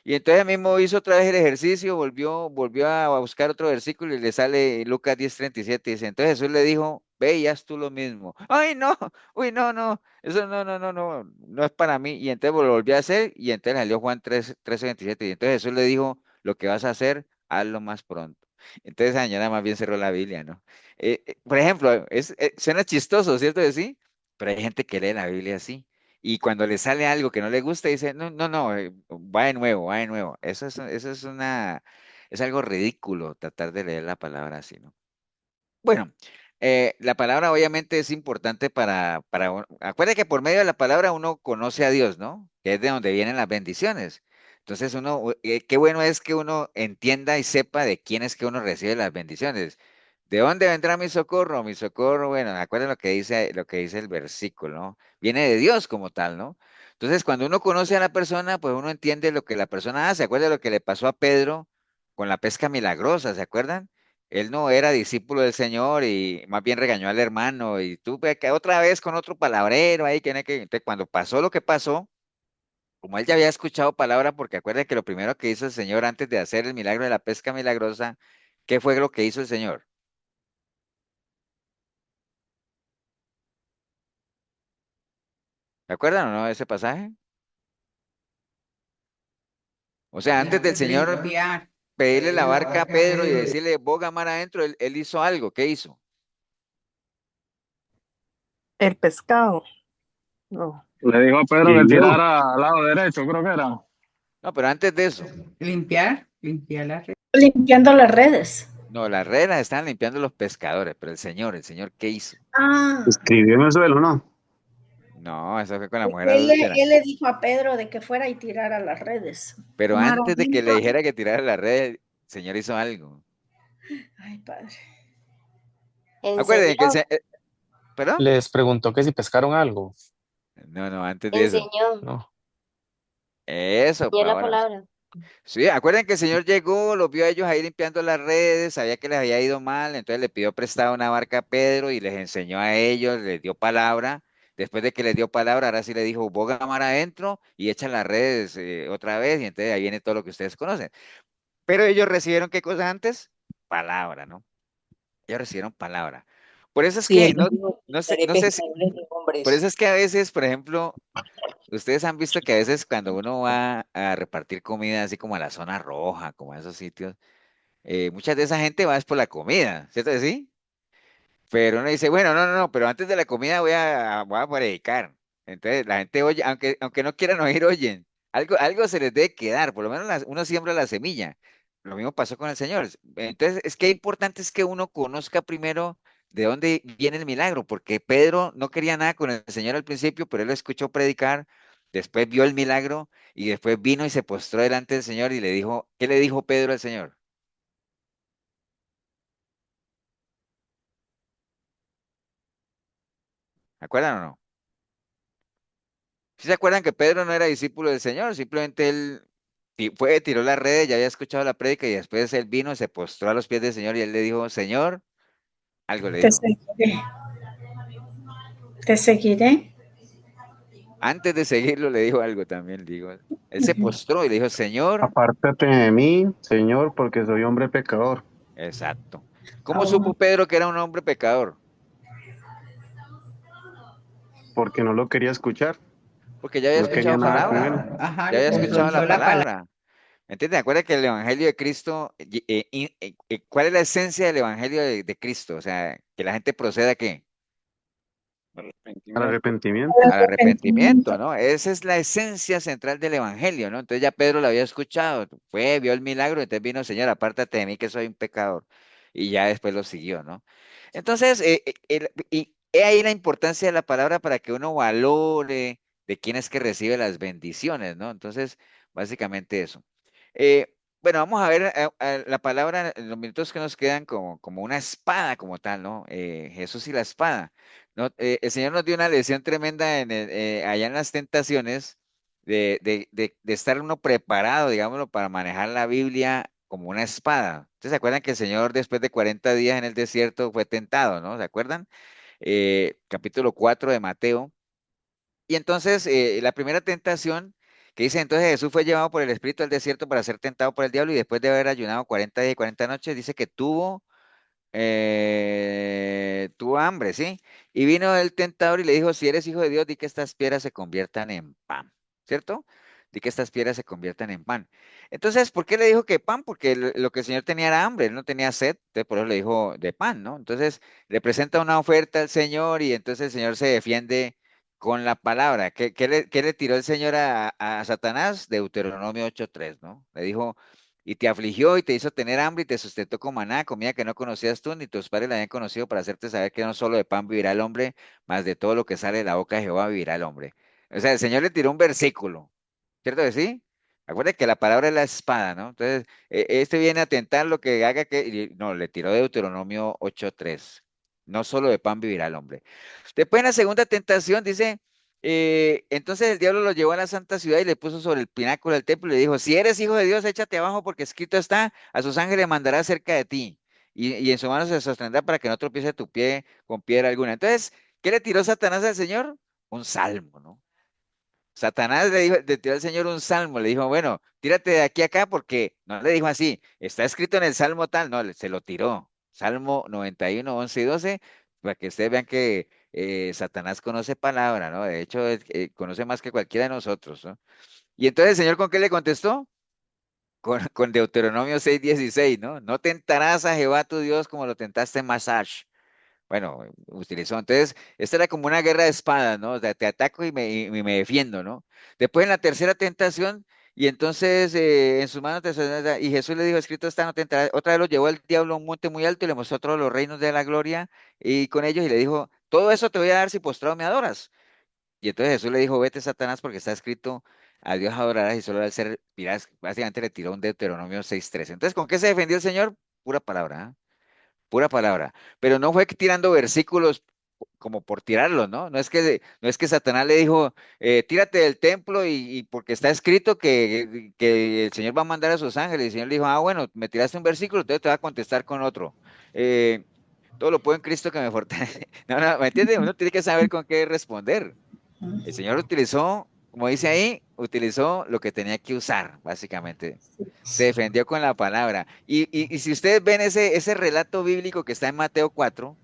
Y entonces mismo hizo otra vez el ejercicio, volvió a buscar otro versículo y le sale Lucas 10:37. Dice, entonces Jesús le dijo, ve y haz tú lo mismo. Ay, no, uy, no, eso no es para mí. Y entonces lo volvió a hacer y entonces salió Juan 13:27. Y entonces Jesús le dijo, lo que vas a hacer, hazlo más pronto. Entonces esa señora más bien cerró la Biblia, ¿no? Por ejemplo, suena chistoso, ¿cierto que sí? Pero hay gente que lee la Biblia así. Y cuando le sale algo que no le gusta, dice, no, va de nuevo, va de nuevo. Eso es algo ridículo tratar de leer la palabra así, ¿no? Bueno, la palabra obviamente es importante acuérdate que por medio de la palabra uno conoce a Dios, ¿no? Que es de donde vienen las bendiciones. Entonces qué bueno es que uno entienda y sepa de quién es que uno recibe las bendiciones. ¿De dónde vendrá mi socorro? Mi socorro, bueno, acuérdense lo que dice el versículo, ¿no? Viene de Dios como tal, ¿no? Entonces, cuando uno conoce a la persona, pues uno entiende lo que la persona hace. Acuérdense lo que le pasó a Pedro con la pesca milagrosa, ¿se acuerdan? Él no era discípulo del Señor y más bien regañó al hermano y tú ve que otra vez con otro palabrero ahí entonces, cuando pasó lo que pasó, como él ya había escuchado palabra, porque acuérdense que lo primero que hizo el Señor antes de hacer el milagro de la pesca milagrosa, ¿qué fue lo que hizo el Señor? ¿Se acuerdan o no de ese pasaje? O sea, antes del Señor Limpiar, pedirle pedirle la la barca a barca a Pedro y Pedro. decirle, boga mar adentro, él hizo algo. ¿Qué hizo? El pescado, no. Le dijo a Pedro que Escribió. tirara al lado derecho, creo que era. No, pero antes de eso, Limpiar la red. limpiando las redes. no, las redes estaban limpiando los pescadores, pero el Señor, ¿qué hizo? Ah, Escribió en el suelo, ¿no? No, eso fue con la mujer él, adúltera. él le dijo a Pedro de que fuera y tirara las redes. Pero Mar antes de que le adentro. dijera que tirara la red, el Señor hizo algo. Ay, padre. Acuérdense que Enseñó, ¿perdón? Les preguntó que si pescaron algo. No, antes de eso. enseñó, No. Eso, enseñó pues la ahora. palabra. Sí, acuerden que el Señor llegó, los vio a ellos ahí limpiando las redes, sabía que les había ido mal, entonces le pidió prestada una barca a Pedro y les enseñó a ellos, les dio palabra. Después de que les dio palabra, ahora sí le dijo, boga mar adentro y echa las redes otra vez, y entonces ahí viene todo lo que ustedes conocen. Pero ellos recibieron qué cosa antes? Palabra, ¿no? Ellos recibieron palabra. Por eso es Sí, él que nos dijo, haré no sé si, pescadores de por hombres. eso es que a veces, por ejemplo, ustedes han visto que a veces cuando uno va a repartir comida así como a la zona roja, como a esos sitios, muchas de esa gente va es por la comida, ¿cierto que sí? Pero uno dice, bueno, no, pero antes de la comida voy a predicar. Entonces la gente oye, aunque no quieran oír, oyen. Algo se les debe quedar, por lo menos uno siembra la semilla. Lo mismo pasó con el Señor. Entonces, es que importante es que uno conozca primero de dónde viene el milagro, porque Pedro no quería nada con el Señor al principio, pero él lo escuchó predicar, después vio el milagro y después vino y se postró delante del Señor y le dijo, ¿qué le dijo Pedro al Señor? ¿Se acuerdan o no? ¿Sí se acuerdan que Pedro no era discípulo del Señor? Simplemente él fue, tiró las redes, ya había escuchado la prédica y después él vino, se postró a los pies del Señor y él le dijo, Señor, algo le Te dijo. seguiré. Te seguiré. Antes de seguirlo le dijo algo también, digo. Él se postró y le dijo, Señor, Apártate de mí, Señor, porque soy hombre pecador. exacto. ¿Cómo supo Oh, Pedro que era un hombre pecador? Porque no lo quería escuchar, Porque ya había no quería escuchado nada con él. palabra, Ajá, ya lo había escuchado la confrontó la palabra. palabra. ¿Me entiendes? Acuérdate que el Evangelio de Cristo, ¿cuál es la esencia del Evangelio de Cristo? O sea, que la gente proceda a qué? Al Arrepentimiento. arrepentimiento. Al arrepentimiento, arrepentimiento. ¿no? Esa es la esencia central del Evangelio, ¿no? Entonces ya Pedro lo había escuchado, fue, vio el milagro, entonces vino, Señor, apártate de mí que soy un pecador. Y ya después lo siguió, ¿no? Entonces, y he ahí la importancia de la palabra para que uno valore de quién es que recibe las bendiciones, ¿no? Entonces, básicamente eso. Bueno, vamos a ver la palabra en los minutos que nos quedan como una espada como tal, ¿no? Jesús y la espada. ¿No? El Señor nos dio una lección tremenda allá en las tentaciones de estar uno preparado, digámoslo, para manejar la Biblia como una espada. ¿Ustedes se acuerdan que el Señor después de 40 días en el desierto fue tentado, ¿no? ¿Se acuerdan? Capítulo 4 de Mateo. Y entonces la primera tentación que dice, entonces Jesús fue llevado por el Espíritu al desierto para ser tentado por el diablo y después de haber ayunado 40 días y 40 noches, dice que tuvo hambre, ¿sí? Y vino el tentador y le dijo, si eres hijo de Dios, di que estas piedras se conviertan en pan, ¿cierto? Di que estas piedras se conviertan en pan. Entonces, ¿por qué le dijo que pan? Porque lo que el Señor tenía era hambre, él no tenía sed, entonces por eso le dijo de pan, ¿no? Entonces, le presenta una oferta al Señor y entonces el Señor se defiende con la palabra. ¿Qué le tiró el Señor a Satanás? Deuteronomio 8:3, ¿no? Le dijo, y te afligió y te hizo tener hambre y te sustentó con maná, comida que no conocías tú ni tus padres la habían conocido para hacerte saber que no solo de pan vivirá el hombre, mas de todo lo que sale de la boca de Jehová vivirá el hombre. O sea, el Señor le tiró un versículo, ¿cierto que sí? Acuérdate que la palabra es la espada, ¿no? Entonces, este viene a tentar lo que haga que, no, le tiró Deuteronomio 8:3. No solo de pan vivirá el hombre. Después en la segunda tentación dice, entonces el diablo lo llevó a la santa ciudad y le puso sobre el pináculo del templo y le dijo, si eres hijo de Dios, échate abajo porque escrito está, a sus ángeles mandará cerca de ti y en su mano se sostendrá para que no tropiece tu pie con piedra alguna. Entonces, ¿qué le tiró Satanás al Señor? Un salmo, ¿no? Satanás le tiró al Señor un salmo, le dijo, bueno, tírate de aquí a acá porque no le dijo así, está escrito en el salmo tal, no, se lo tiró. Salmo 91, 11 y 12, para que ustedes vean que Satanás conoce palabra, ¿no? De hecho, conoce más que cualquiera de nosotros, ¿no? Y entonces el Señor, ¿con qué le contestó? Con Deuteronomio 6:16, ¿no? No tentarás a Jehová tu Dios como lo tentaste en Masash. Bueno, utilizó. Entonces, esta era como una guerra de espadas, ¿no? O sea, te ataco y me defiendo, ¿no? Después en la tercera tentación, y entonces en sus manos y Jesús le dijo, escrito está, no tentarás. Otra vez lo llevó el diablo a un monte muy alto y le mostró todos los reinos de la gloria y con ellos y le dijo, todo eso te voy a dar si postrado me adoras. Y entonces Jesús le dijo, vete Satanás porque está escrito, a Dios adorarás y solo al ser, mirás, básicamente le tiró un Deuteronomio 6:13. Entonces, ¿con qué se defendió el Señor? Pura palabra, ¿ah? Pura palabra, pero no fue tirando versículos como por tirarlos, ¿no? No es que Satanás le dijo, tírate del templo y porque está escrito que el Señor va a mandar a sus ángeles. Y el Señor le dijo, ah, bueno, me tiraste un versículo, entonces te va a contestar con otro. Eh, todo lo puedo en Cristo que me fortalece. No, no, ¿me entiendes? Uno tiene que saber con qué responder. El Señor utilizó, como dice ahí, utilizó lo que tenía que usar, básicamente. Se defendió con la palabra. Y si ustedes ven ese relato bíblico que está en Mateo 4,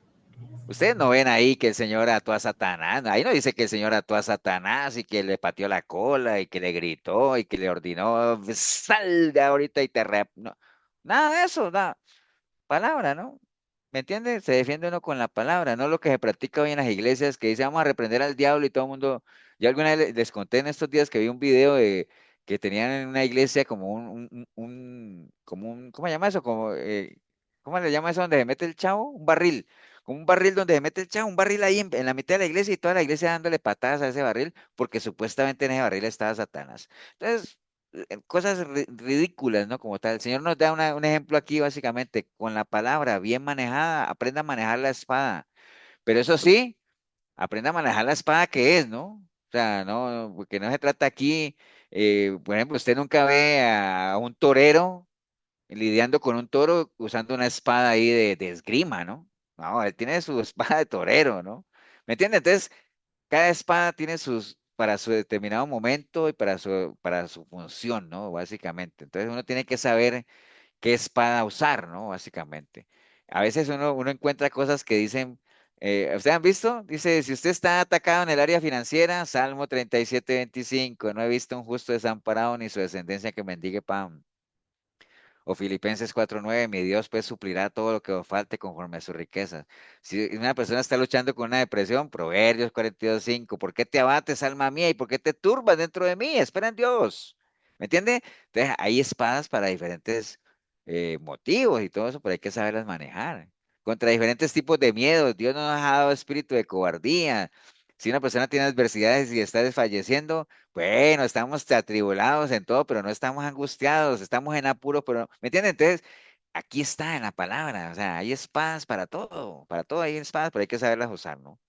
ustedes no ven ahí que el Señor ató a Satanás. Ahí no dice que el Señor ató a Satanás y que le pateó la cola y que le gritó y que le ordenó, salga ahorita y no, nada de eso, nada. Palabra, ¿no? ¿Me entiendes? Se defiende uno con la palabra, no lo que se practica hoy en las iglesias que dice vamos a reprender al diablo y todo el mundo. Yo alguna vez les conté en estos días que vi un video de que tenían en una iglesia como ¿cómo se llama eso? ¿Cómo le llama eso donde se mete el chavo? Un barril, como un barril donde se mete el chavo, un barril ahí en la mitad de la iglesia y toda la iglesia dándole patadas a ese barril, porque supuestamente en ese barril estaba Satanás. Entonces, cosas ridículas, ¿no? Como tal. El Señor nos da un ejemplo aquí, básicamente, con la palabra bien manejada, aprenda a manejar la espada. Pero eso sí, aprenda a manejar la espada que es, ¿no? O sea, no, porque no se trata aquí, por ejemplo, usted nunca ve a un torero lidiando con un toro usando una espada ahí de esgrima, ¿no? No, él tiene su espada de torero, ¿no? ¿Me entiende? Entonces, cada espada tiene para su determinado momento y para su función, ¿no? Básicamente. Entonces, uno tiene que saber qué espada usar, ¿no? Básicamente. A veces uno encuentra cosas que dicen, ¿ustedes han visto? Dice, si usted está atacado en el área financiera, Salmo 37:25, no he visto un justo desamparado ni su descendencia que mendigue pan. O Filipenses 4:9, mi Dios pues suplirá todo lo que os falte conforme a sus riquezas. Si una persona está luchando con una depresión, Proverbios 42:5, ¿por qué te abates, alma mía, y por qué te turbas dentro de mí? Espera en Dios. ¿Me entiende? Entonces hay espadas para diferentes motivos y todo eso, pero hay que saberlas manejar. Contra diferentes tipos de miedos. Dios no nos ha dado espíritu de cobardía. Si una persona tiene adversidades y está desfalleciendo, bueno, estamos atribulados en todo, pero no estamos angustiados, estamos en apuro, pero, ¿me entienden? Entonces, aquí está en la palabra, o sea, hay espadas para todo hay espadas, pero hay que saberlas usar, ¿no?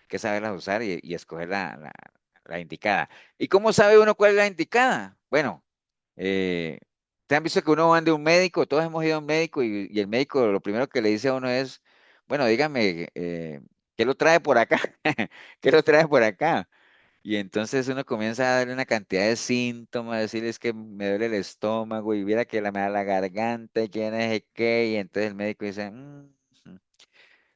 Hay que saberlas usar y escoger la indicada. ¿Y cómo sabe uno cuál es la indicada? Bueno, eh, ¿te han visto que uno va de un médico? Todos hemos ido a un médico y el médico lo primero que le dice a uno es, bueno, dígame, ¿qué lo trae por acá? ¿Qué lo trae por acá? Y entonces uno comienza a darle una cantidad de síntomas, decirles que me duele el estómago y viera que me da la garganta y que no sé qué. Y entonces el médico dice,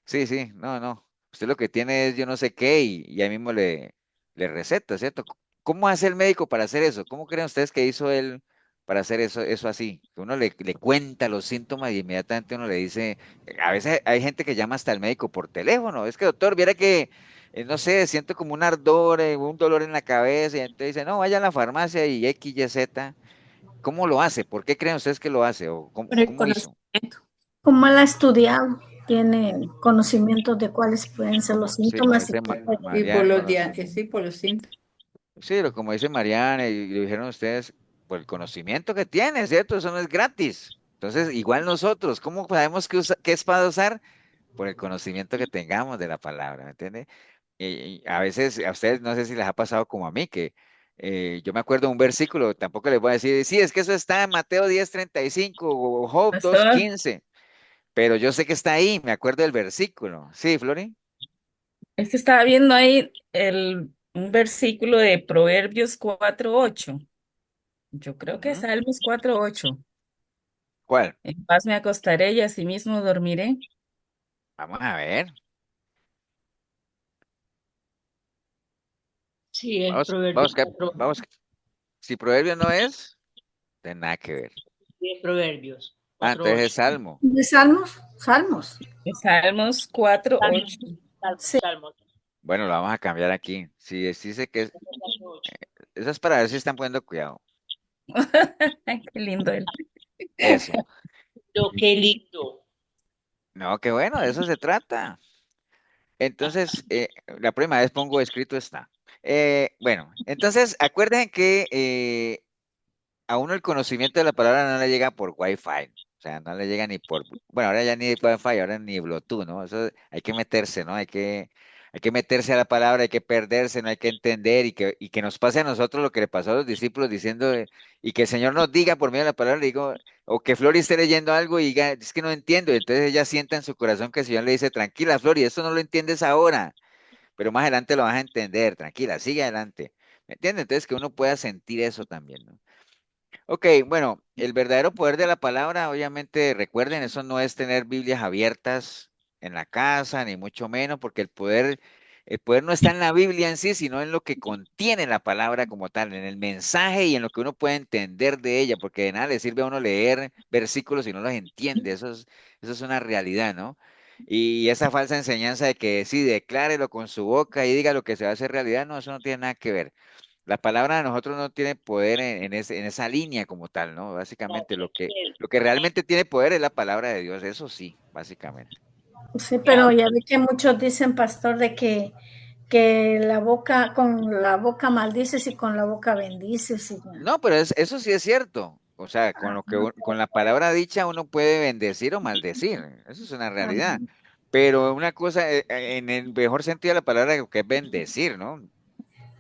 sí, sí, no, no. Usted lo que tiene es yo no sé qué y ahí mismo le receta, ¿cierto? ¿Cómo hace el médico para hacer eso? ¿Cómo creen ustedes que hizo él para hacer eso así? Que uno le cuenta los síntomas y inmediatamente uno le dice, a veces hay gente que llama hasta al médico por teléfono. Es que doctor, viera que, no sé, siento como un ardor, un dolor en la cabeza y entonces dice, no, vaya a la farmacia y X, Y, Z. ¿Cómo lo hace? ¿Por qué creen ustedes que lo hace? ¿O Por el cómo hizo? conocimiento. Como él ha estudiado, tiene conocimiento de cuáles pueden ser los Sí, como síntomas y dice qué puede. Y por Mariana. los días, sí, por los síntomas. Sí, como dice Mariana y lo dijeron ustedes, por el conocimiento que tiene, ¿cierto? Eso no es gratis. Entonces, igual nosotros, ¿cómo sabemos qué espada usar? Por el conocimiento que tengamos de la palabra, ¿me entiende? Y a veces, a ustedes no sé si les ha pasado como a mí, que yo me acuerdo de un versículo, tampoco les voy a decir, sí, es que eso está en Mateo 10:35 o Job Pastor, 2:15, pero yo sé que está ahí, me acuerdo del versículo. Sí, Flori, es que estaba viendo ahí un versículo de Proverbios 4:8. Yo creo que es ujú. Salmos 4:8. ¿Cuál? En paz me acostaré y asimismo dormiré. Vamos a ver, Sí, es vamos, Proverbios 4, vamos, si Proverbio no es, de nada que ver. sí, es Proverbios Ah, entonces 4:8. es Salmo. ¿De Salmos? Salmos. Es Salmos 4:8. Salmos, Salmos, Sí. Salmos. Bueno, lo vamos a cambiar aquí. Sí, dice que eso es para ver si están poniendo cuidado. Ay, qué lindo él. Eso. Qué lindo. No, qué bueno, de eso se trata. Entonces, la próxima vez pongo escrito está. Bueno, entonces acuerden que a uno el conocimiento de la palabra no le llega por Wi-Fi. O sea, no le llega ni por, bueno, ahora ya ni Wi-Fi, ahora ni Bluetooth, ¿no? Eso hay que meterse, ¿no? Hay que meterse a la palabra, hay que perderse, no hay que entender y que nos pase a nosotros lo que le pasó a los discípulos diciendo, y que el Señor nos diga por medio de la palabra, digo, o que Flori esté leyendo algo y diga, es que no entiendo, y entonces ella sienta en su corazón que el Señor le dice, tranquila, Flori, esto no lo entiendes ahora, pero más adelante lo vas a entender, tranquila, sigue adelante. ¿Me entiendes? Entonces que uno pueda sentir eso también, ¿no? Ok, bueno, el verdadero poder de la palabra, obviamente, recuerden, eso no es tener Biblias abiertas en la casa, ni mucho menos, porque el poder no está en la Biblia en sí, sino en lo que contiene la palabra como tal, en el mensaje y en lo que uno puede entender de ella, porque de nada le sirve a uno leer versículos si no los entiende, eso es una realidad, ¿no? Y esa falsa enseñanza de que sí, declárelo con su boca y diga lo que se va a hacer realidad, no, eso no tiene nada que ver. La palabra de nosotros no tiene poder en esa línea como tal, ¿no? No, Básicamente es que lo que realmente tiene poder es la palabra de Dios, eso sí, básicamente. Sí, pero ya ve que muchos dicen, pastor, de que la boca, con la boca maldices y con la boca bendices. No, pero eso sí es cierto. O sea, con lo que con la palabra dicha uno puede bendecir o maldecir. Eso es una realidad. Pero una cosa, en el mejor sentido de la palabra, que es bendecir, ¿no?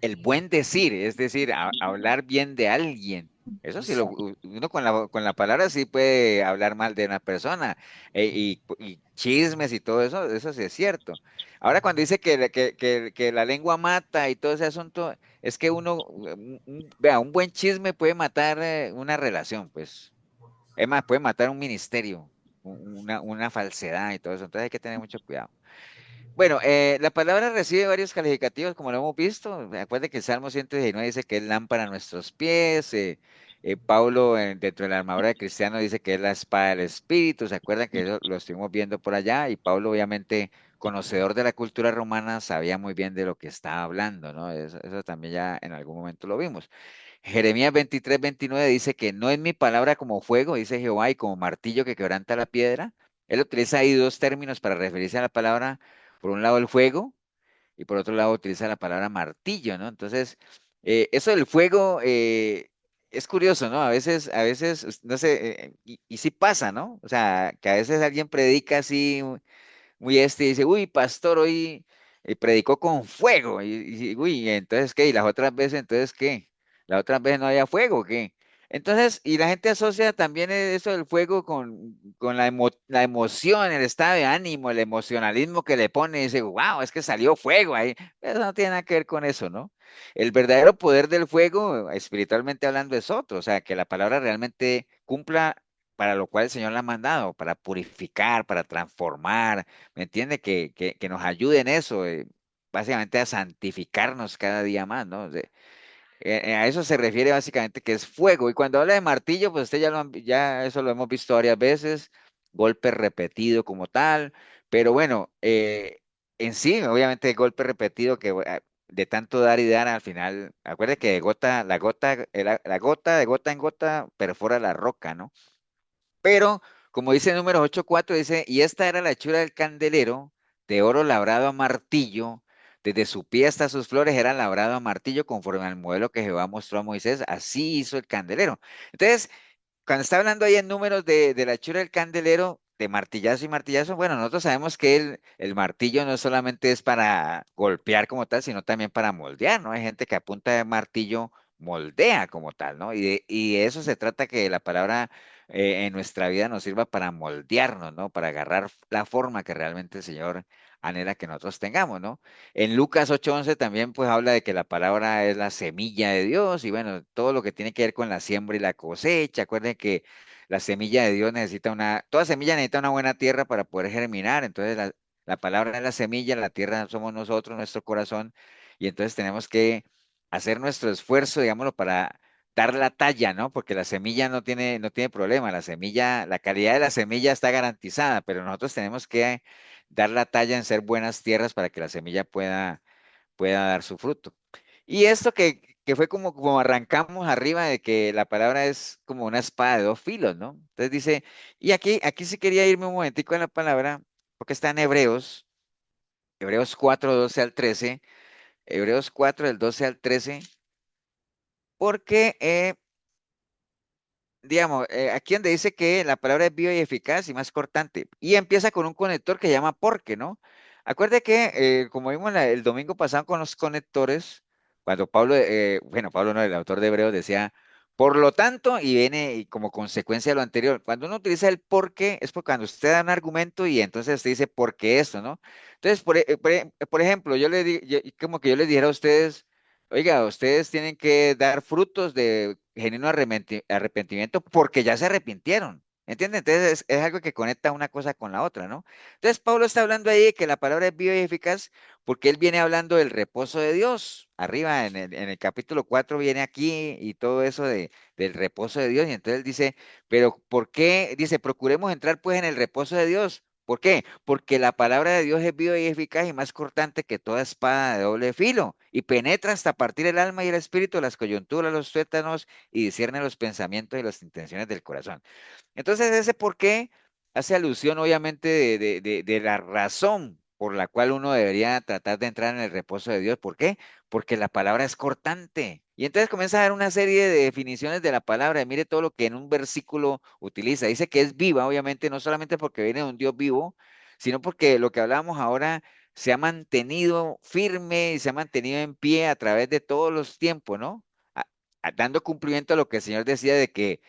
El buen decir, es decir, hablar bien de alguien. Eso sí, uno con la palabra sí puede hablar mal de una persona, y chismes y todo eso sí es cierto. Ahora cuando dice que la lengua mata y todo ese asunto, es que uno, vea, un buen chisme puede matar una relación, pues. Es más, puede matar un ministerio, una falsedad y todo eso. Entonces hay que tener mucho cuidado. Bueno, la palabra recibe varios calificativos, como lo hemos visto. Acuérdense que el Salmo 119 dice que es lámpara a nuestros pies. Pablo, dentro de la armadura de cristiano, dice que es la espada del Espíritu. ¿Se acuerdan que eso lo estuvimos viendo por allá? Y Pablo, obviamente, conocedor de la cultura romana, sabía muy bien de lo que estaba hablando, ¿no? Eso también ya en algún momento lo vimos. Jeremías 23, 29 dice que no es mi palabra como fuego, dice Jehová, y como martillo que quebranta la piedra. Él utiliza ahí dos términos para referirse a la palabra. Por un lado el fuego y por otro lado utiliza la palabra martillo, ¿no? Entonces, eso del fuego es curioso, ¿no? A veces, no sé, y sí pasa, ¿no? O sea, que a veces alguien predica así muy y dice, uy, pastor, hoy predicó con fuego. Uy, entonces, ¿qué? ¿Y las otras veces, entonces, qué? ¿Las otras veces no había fuego, o qué? Entonces, y la gente asocia también eso del fuego con la emoción, el estado de ánimo, el emocionalismo que le pone, y dice, wow, es que salió fuego ahí. Eso no tiene nada que ver con eso, ¿no? El verdadero poder del fuego, espiritualmente hablando, es otro, o sea, que la palabra realmente cumpla para lo cual el Señor la ha mandado, para purificar, para transformar, ¿me entiende? Que nos ayude en eso, básicamente a santificarnos cada día más, ¿no? A eso se refiere básicamente que es fuego. Y cuando habla de martillo, pues usted ya eso lo hemos visto varias veces, golpe repetido como tal, pero bueno, en sí, obviamente golpe repetido que de tanto dar y dar al final, acuerde que la gota de gota en gota perfora la roca, ¿no? Pero, como dice número 8:4 dice, y esta era la hechura del candelero, de oro labrado a martillo, desde su pie hasta sus flores era labrado a martillo, conforme al modelo que Jehová mostró a Moisés, así hizo el candelero. Entonces, cuando está hablando ahí en números de la hechura del candelero, de martillazo y martillazo, bueno, nosotros sabemos que el martillo no solamente es para golpear como tal, sino también para moldear, ¿no? Hay gente que a punta de martillo moldea como tal, ¿no? Y de eso se trata, que la palabra en nuestra vida nos sirva para moldearnos, ¿no? Para agarrar la forma que realmente el Señor anhela que nosotros tengamos, ¿no? En Lucas 8:11 también pues habla de que la palabra es la semilla de Dios y bueno, todo lo que tiene que ver con la siembra y la cosecha. Acuerden que la semilla de Dios toda semilla necesita una buena tierra para poder germinar. Entonces la palabra es la semilla, la tierra somos nosotros, nuestro corazón, y entonces tenemos que hacer nuestro esfuerzo, digámoslo, para dar la talla, ¿no? Porque la semilla no tiene problema, la calidad de la semilla está garantizada, pero nosotros tenemos que dar la talla en ser buenas tierras para que la semilla pueda dar su fruto. Y esto que fue como arrancamos arriba de que la palabra es como una espada de dos filos, ¿no? Entonces dice, y aquí sí quería irme un momentico en la palabra, porque está en Hebreos 4:12 al 13, Hebreos 4 del 12 al 13, porque digamos, aquí donde dice que la palabra es viva y eficaz y más cortante, y empieza con un conector que llama porque, ¿no? Acuerde que, como vimos el domingo pasado con los conectores, cuando Pablo, bueno, Pablo no, el autor de Hebreos decía, por lo tanto, y viene y como consecuencia de lo anterior, cuando uno utiliza el porque, es porque cuando usted da un argumento y entonces usted dice, ¿por qué esto, no? Entonces, por ejemplo, como que yo les dijera a ustedes, oiga, ustedes tienen que dar frutos de genuino arrepentimiento porque ya se arrepintieron. ¿Entienden? Entonces es algo que conecta una cosa con la otra, ¿no? Entonces Pablo está hablando ahí de que la palabra es viva y eficaz porque él viene hablando del reposo de Dios. Arriba en el capítulo 4 viene aquí y todo eso del reposo de Dios. Y entonces él dice, pero ¿por qué? Dice, procuremos entrar pues en el reposo de Dios. ¿Por qué? Porque la palabra de Dios es viva y eficaz y más cortante que toda espada de doble filo y penetra hasta partir el alma y el espíritu, las coyunturas, los tuétanos y discierne los pensamientos y las intenciones del corazón. Entonces, ese por qué hace alusión obviamente de la razón por la cual uno debería tratar de entrar en el reposo de Dios. ¿Por qué? Porque la palabra es cortante. Y entonces comienza a dar una serie de definiciones de la palabra. Y mire todo lo que en un versículo utiliza. Dice que es viva, obviamente, no solamente porque viene de un Dios vivo, sino porque lo que hablábamos ahora se ha mantenido firme y se ha mantenido en pie a través de todos los tiempos, ¿no? Dando cumplimiento a lo que el Señor decía de que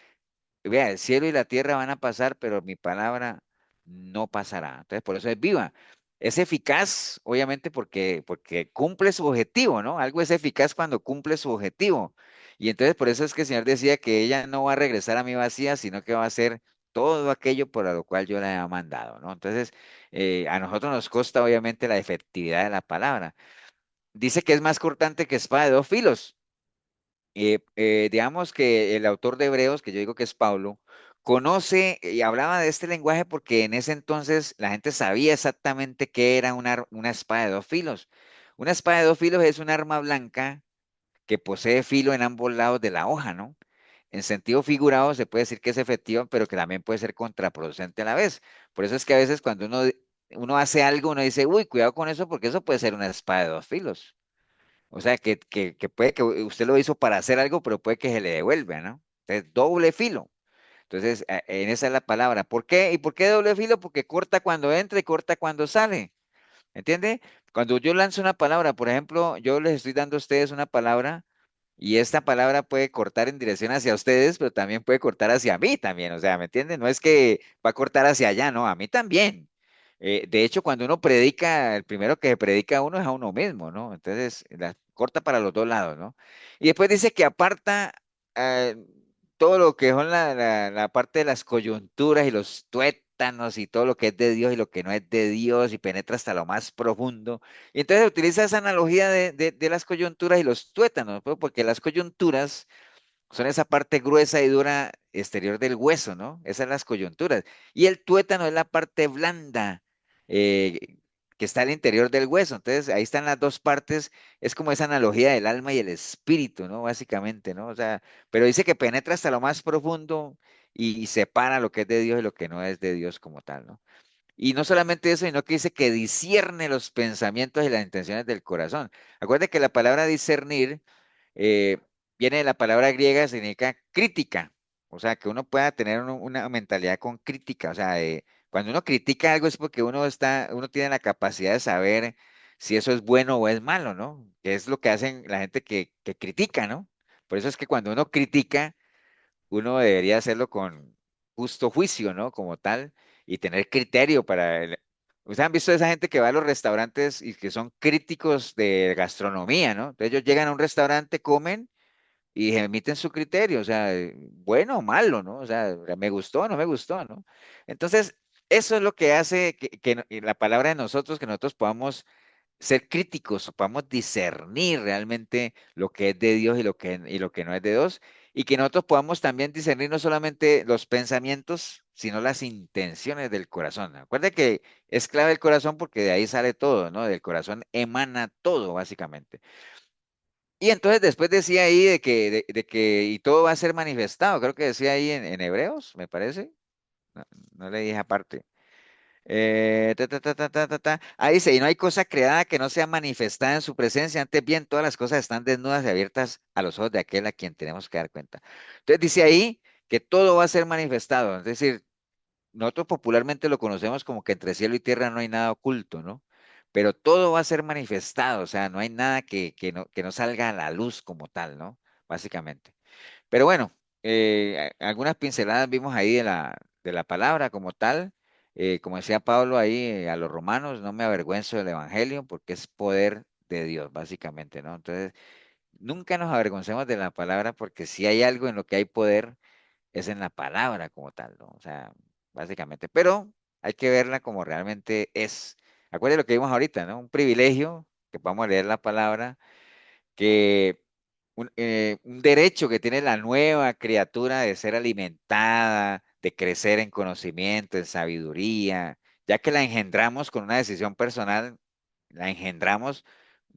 vea, el cielo y la tierra van a pasar, pero mi palabra no pasará. Entonces, por eso es viva. Es eficaz, obviamente, porque cumple su objetivo, ¿no? Algo es eficaz cuando cumple su objetivo. Y entonces, por eso es que el Señor decía que ella no va a regresar a mí vacía, sino que va a hacer todo aquello por lo cual yo la he mandado, ¿no? Entonces, a nosotros nos consta, obviamente, la efectividad de la palabra. Dice que es más cortante que espada de dos filos. Digamos que el autor de Hebreos, que yo digo que es Pablo, conoce y hablaba de este lenguaje porque en ese entonces la gente sabía exactamente qué era una espada de dos filos. Una espada de dos filos es un arma blanca que posee filo en ambos lados de la hoja, ¿no? En sentido figurado se puede decir que es efectiva, pero que también puede ser contraproducente a la vez. Por eso es que a veces cuando uno hace algo, uno dice, uy, cuidado con eso porque eso puede ser una espada de dos filos. O sea, que puede que usted lo hizo para hacer algo, pero puede que se le devuelva, ¿no? Entonces, doble filo. Entonces, en esa es la palabra. ¿Por qué? ¿Y por qué doble filo? Porque corta cuando entra y corta cuando sale. ¿Entiende? Cuando yo lanzo una palabra, por ejemplo, yo les estoy dando a ustedes una palabra y esta palabra puede cortar en dirección hacia ustedes, pero también puede cortar hacia mí también. O sea, ¿me entienden? No es que va a cortar hacia allá, no, a mí también. De hecho, cuando uno predica, el primero que se predica a uno es a uno mismo, ¿no? Entonces, corta para los dos lados, ¿no? Y después dice que aparta eh, todo lo que son la parte de las coyunturas y los tuétanos y todo lo que es de Dios y lo que no es de Dios y penetra hasta lo más profundo. Y entonces utiliza esa analogía de las coyunturas y los tuétanos, pues, porque las coyunturas son esa parte gruesa y dura exterior del hueso, ¿no? Esas son las coyunturas. Y el tuétano es la parte blanda eh, que está al interior del hueso. Entonces, ahí están las dos partes. Es como esa analogía del alma y el espíritu, ¿no? Básicamente, ¿no? O sea, pero dice que penetra hasta lo más profundo y separa lo que es de Dios y lo que no es de Dios como tal, ¿no? Y no solamente eso, sino que dice que discierne los pensamientos y las intenciones del corazón. Acuérdate que la palabra discernir eh, viene de la palabra griega, significa crítica. O sea, que uno pueda tener una mentalidad con crítica. O sea, cuando uno critica algo es porque uno tiene la capacidad de saber si eso es bueno o es malo, ¿no? Que es lo que hacen la gente que critica, ¿no? Por eso es que cuando uno critica, uno debería hacerlo con justo juicio, ¿no? Como tal, y tener criterio para ¿Ustedes han visto esa gente que va a los restaurantes y que son críticos de gastronomía, ¿no? Entonces ellos llegan a un restaurante, comen y emiten su criterio, o sea, bueno o malo, ¿no? O sea, me gustó o no me gustó, ¿no? Entonces, eso es lo que hace que la palabra de nosotros, que nosotros podamos ser críticos, o podamos discernir realmente lo que es de Dios y lo que no es de Dios, y que nosotros podamos también discernir no solamente los pensamientos, sino las intenciones del corazón. Acuérdate que es clave el corazón porque de ahí sale todo, ¿no? Del corazón emana todo, básicamente. Y entonces después decía ahí de que y todo va a ser manifestado, creo que decía ahí en Hebreos, me parece. No, no le dije aparte. Ahí dice, y no hay cosa creada que no sea manifestada en su presencia, antes bien todas las cosas están desnudas y abiertas a los ojos de aquel a quien tenemos que dar cuenta. Entonces dice ahí que todo va a ser manifestado, es decir, nosotros popularmente lo conocemos como que entre cielo y tierra no hay nada oculto, ¿no? Pero todo va a ser manifestado, o sea, no hay nada que no salga a la luz como tal, ¿no? Básicamente. Pero bueno, algunas pinceladas vimos ahí de la palabra como tal. Como decía Pablo ahí a los romanos, no me avergüenzo del evangelio porque es poder de Dios, básicamente, ¿no? Entonces, nunca nos avergoncemos de la palabra porque si hay algo en lo que hay poder, es en la palabra como tal, ¿no? O sea, básicamente. Pero hay que verla como realmente es. Acuérdense lo que vimos ahorita, ¿no? Un privilegio que podamos leer la palabra, que un derecho que tiene la nueva criatura de ser alimentada, de crecer en conocimiento, en sabiduría, ya que la engendramos con una decisión personal, la engendramos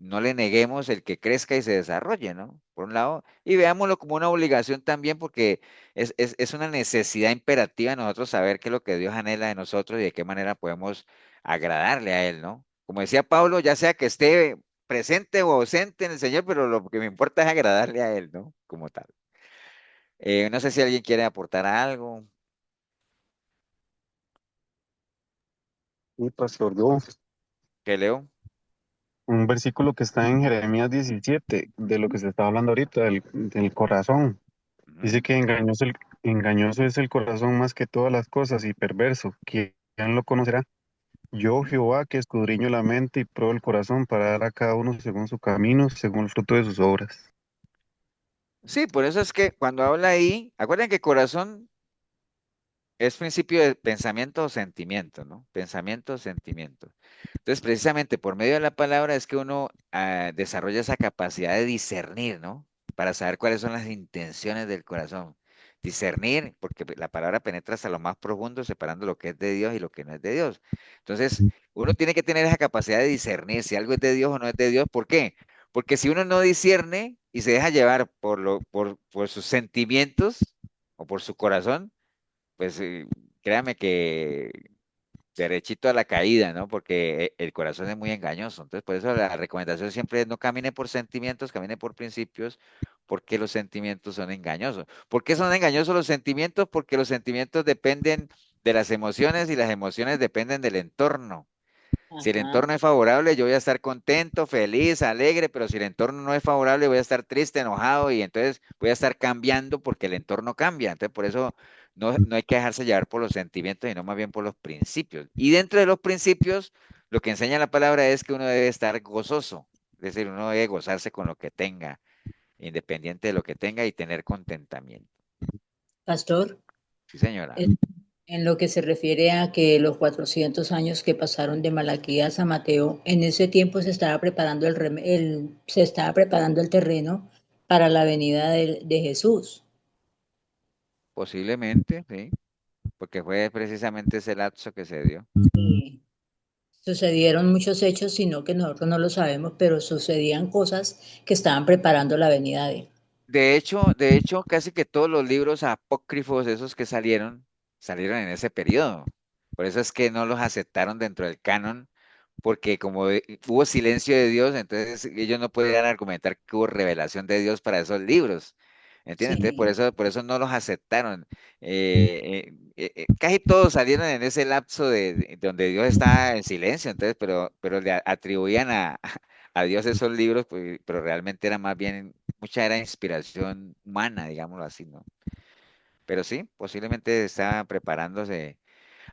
no le neguemos el que crezca y se desarrolle, ¿no? Por un lado, y veámoslo como una obligación también porque es una necesidad imperativa de nosotros saber qué es lo que Dios anhela de nosotros y de qué manera podemos agradarle a Él, ¿no? Como decía Pablo, ya sea que esté presente o ausente en el Señor, pero lo que me importa es agradarle a Él, ¿no? Como tal. No sé si alguien quiere aportar algo. Y pastor, yo, ¿Qué leo? un versículo que está en Jeremías 17, de lo que se está hablando ahorita, del corazón. Ujú. Dice que engañoso es el corazón más que todas las cosas y perverso. ¿Quién lo conocerá? Yo, Jehová, que escudriño la mente y pruebo el corazón para dar a cada uno según su camino, según el fruto de sus obras. Sí, por eso es que cuando habla ahí, acuerden que corazón es principio de pensamiento o sentimiento, ¿no? Pensamiento o sentimiento. Entonces, precisamente por medio de la palabra es que uno desarrolla esa capacidad de discernir, ¿no? Para saber cuáles son las intenciones del corazón. Discernir, porque la palabra penetra hasta lo más profundo, separando lo que es de Dios y lo que no es de Dios. Entonces, uno tiene que tener esa capacidad de discernir si algo es de Dios o no es de Dios. ¿Por qué? Porque si uno no discierne y se deja llevar por sus sentimientos o por su corazón, pues créame que derechito a la caída, ¿no? Porque el corazón es muy engañoso. Entonces, por eso la recomendación siempre es no camine por sentimientos, camine por principios, porque los sentimientos son engañosos. ¿Por qué son engañosos los sentimientos? Porque los sentimientos dependen de las emociones y las emociones dependen del entorno. Si el Ajá. entorno es favorable, yo voy a estar contento, feliz, alegre, pero si el entorno no es favorable, voy a estar triste, enojado y entonces voy a estar cambiando porque el entorno cambia. Entonces, por eso no hay que dejarse llevar por los sentimientos, sino más bien por los principios. Y dentro de los principios, lo que enseña la palabra es que uno debe estar gozoso, es decir, uno debe gozarse con lo que tenga, independiente de lo que tenga y tener contentamiento. Pastor, Sí, señora. en lo que se refiere a que los 400 años que pasaron de Malaquías a Mateo, en ese tiempo se estaba preparando se estaba preparando el terreno para la venida de Jesús. Posiblemente, sí, porque fue precisamente ese lapso que se dio. Y sucedieron muchos hechos, sino que nosotros no lo sabemos, pero sucedían cosas que estaban preparando la venida de él. De hecho, casi que todos los libros apócrifos, esos que salieron en ese periodo. Por eso es que no los aceptaron dentro del canon, porque como hubo silencio de Dios, entonces ellos no podían argumentar que hubo revelación de Dios para esos libros. ¿Entiendes? Entonces, Sí, por eso no los aceptaron. Casi todos salieron en ese lapso de donde Dios estaba en silencio, entonces, pero le atribuían a Dios esos libros, pues, pero realmente era más bien, mucha era inspiración humana, digámoslo así, ¿no? Pero sí, posiblemente estaba preparándose.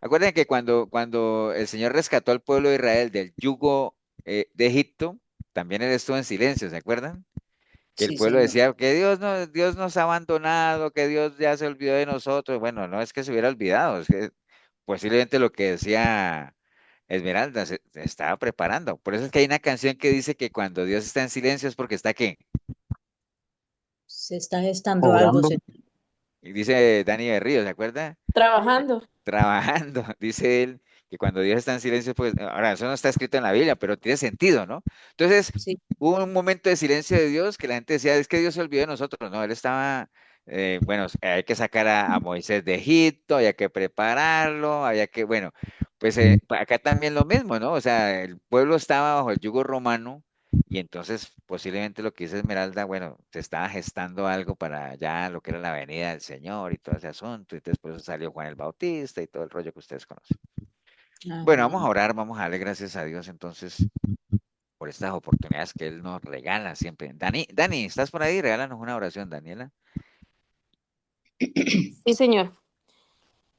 Acuérdense que cuando el Señor rescató al pueblo de Israel del yugo de Egipto, también él estuvo en silencio, ¿se acuerdan? Que el sí, pueblo señor. decía que Dios nos ha abandonado, que Dios ya se olvidó de nosotros. Bueno, no es que se hubiera olvidado, es que posiblemente lo que decía Esmeralda se estaba preparando. Por eso es que hay una canción que dice que cuando Dios está en silencio es porque está aquí. Se está gestando algo, Obrando. Y dice Dani Berrío, ¿se acuerda? Trabajando. Trabajando, dice él, que cuando Dios está en silencio, pues, ahora, eso no está escrito en la Biblia, pero tiene sentido, ¿no? Entonces, sí. hubo un momento de silencio de Dios que la gente decía, es que Dios se olvidó de nosotros, ¿no? Él estaba, bueno, hay que sacar a Moisés de Egipto, había que prepararlo, había que, bueno, pues acá también lo mismo, ¿no? O sea, el pueblo estaba bajo el yugo romano y entonces posiblemente lo que dice Esmeralda, bueno, se estaba gestando algo para ya lo que era la venida del Señor y todo ese asunto, y entonces por eso salió Juan el Bautista y todo el rollo que ustedes conocen. Bueno, vamos Ajá. a orar, vamos a darle gracias a Dios entonces por estas oportunidades que Él nos regala siempre. Dani, ¿estás por ahí? Regálanos una oración, Daniela. Sí, señor.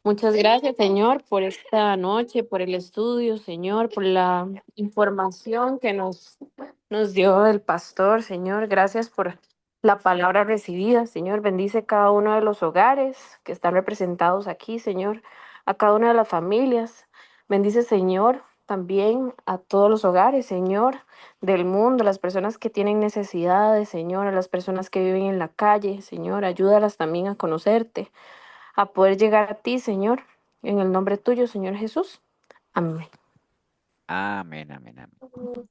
Muchas gracias, Señor, por esta noche, por el estudio, Señor, por la información que nos dio el pastor, Señor. Gracias por la palabra recibida, Señor. Bendice cada uno de los hogares que están representados aquí, Señor, a cada una de las familias. Bendice, Señor, también a todos los hogares, Señor, del mundo, las personas que tienen necesidades, Señor, a las personas que viven en la calle, Señor. Ayúdalas también a conocerte, a poder llegar a ti, Señor, en el nombre tuyo, Señor Jesús. Amén. Amén, amén, amén.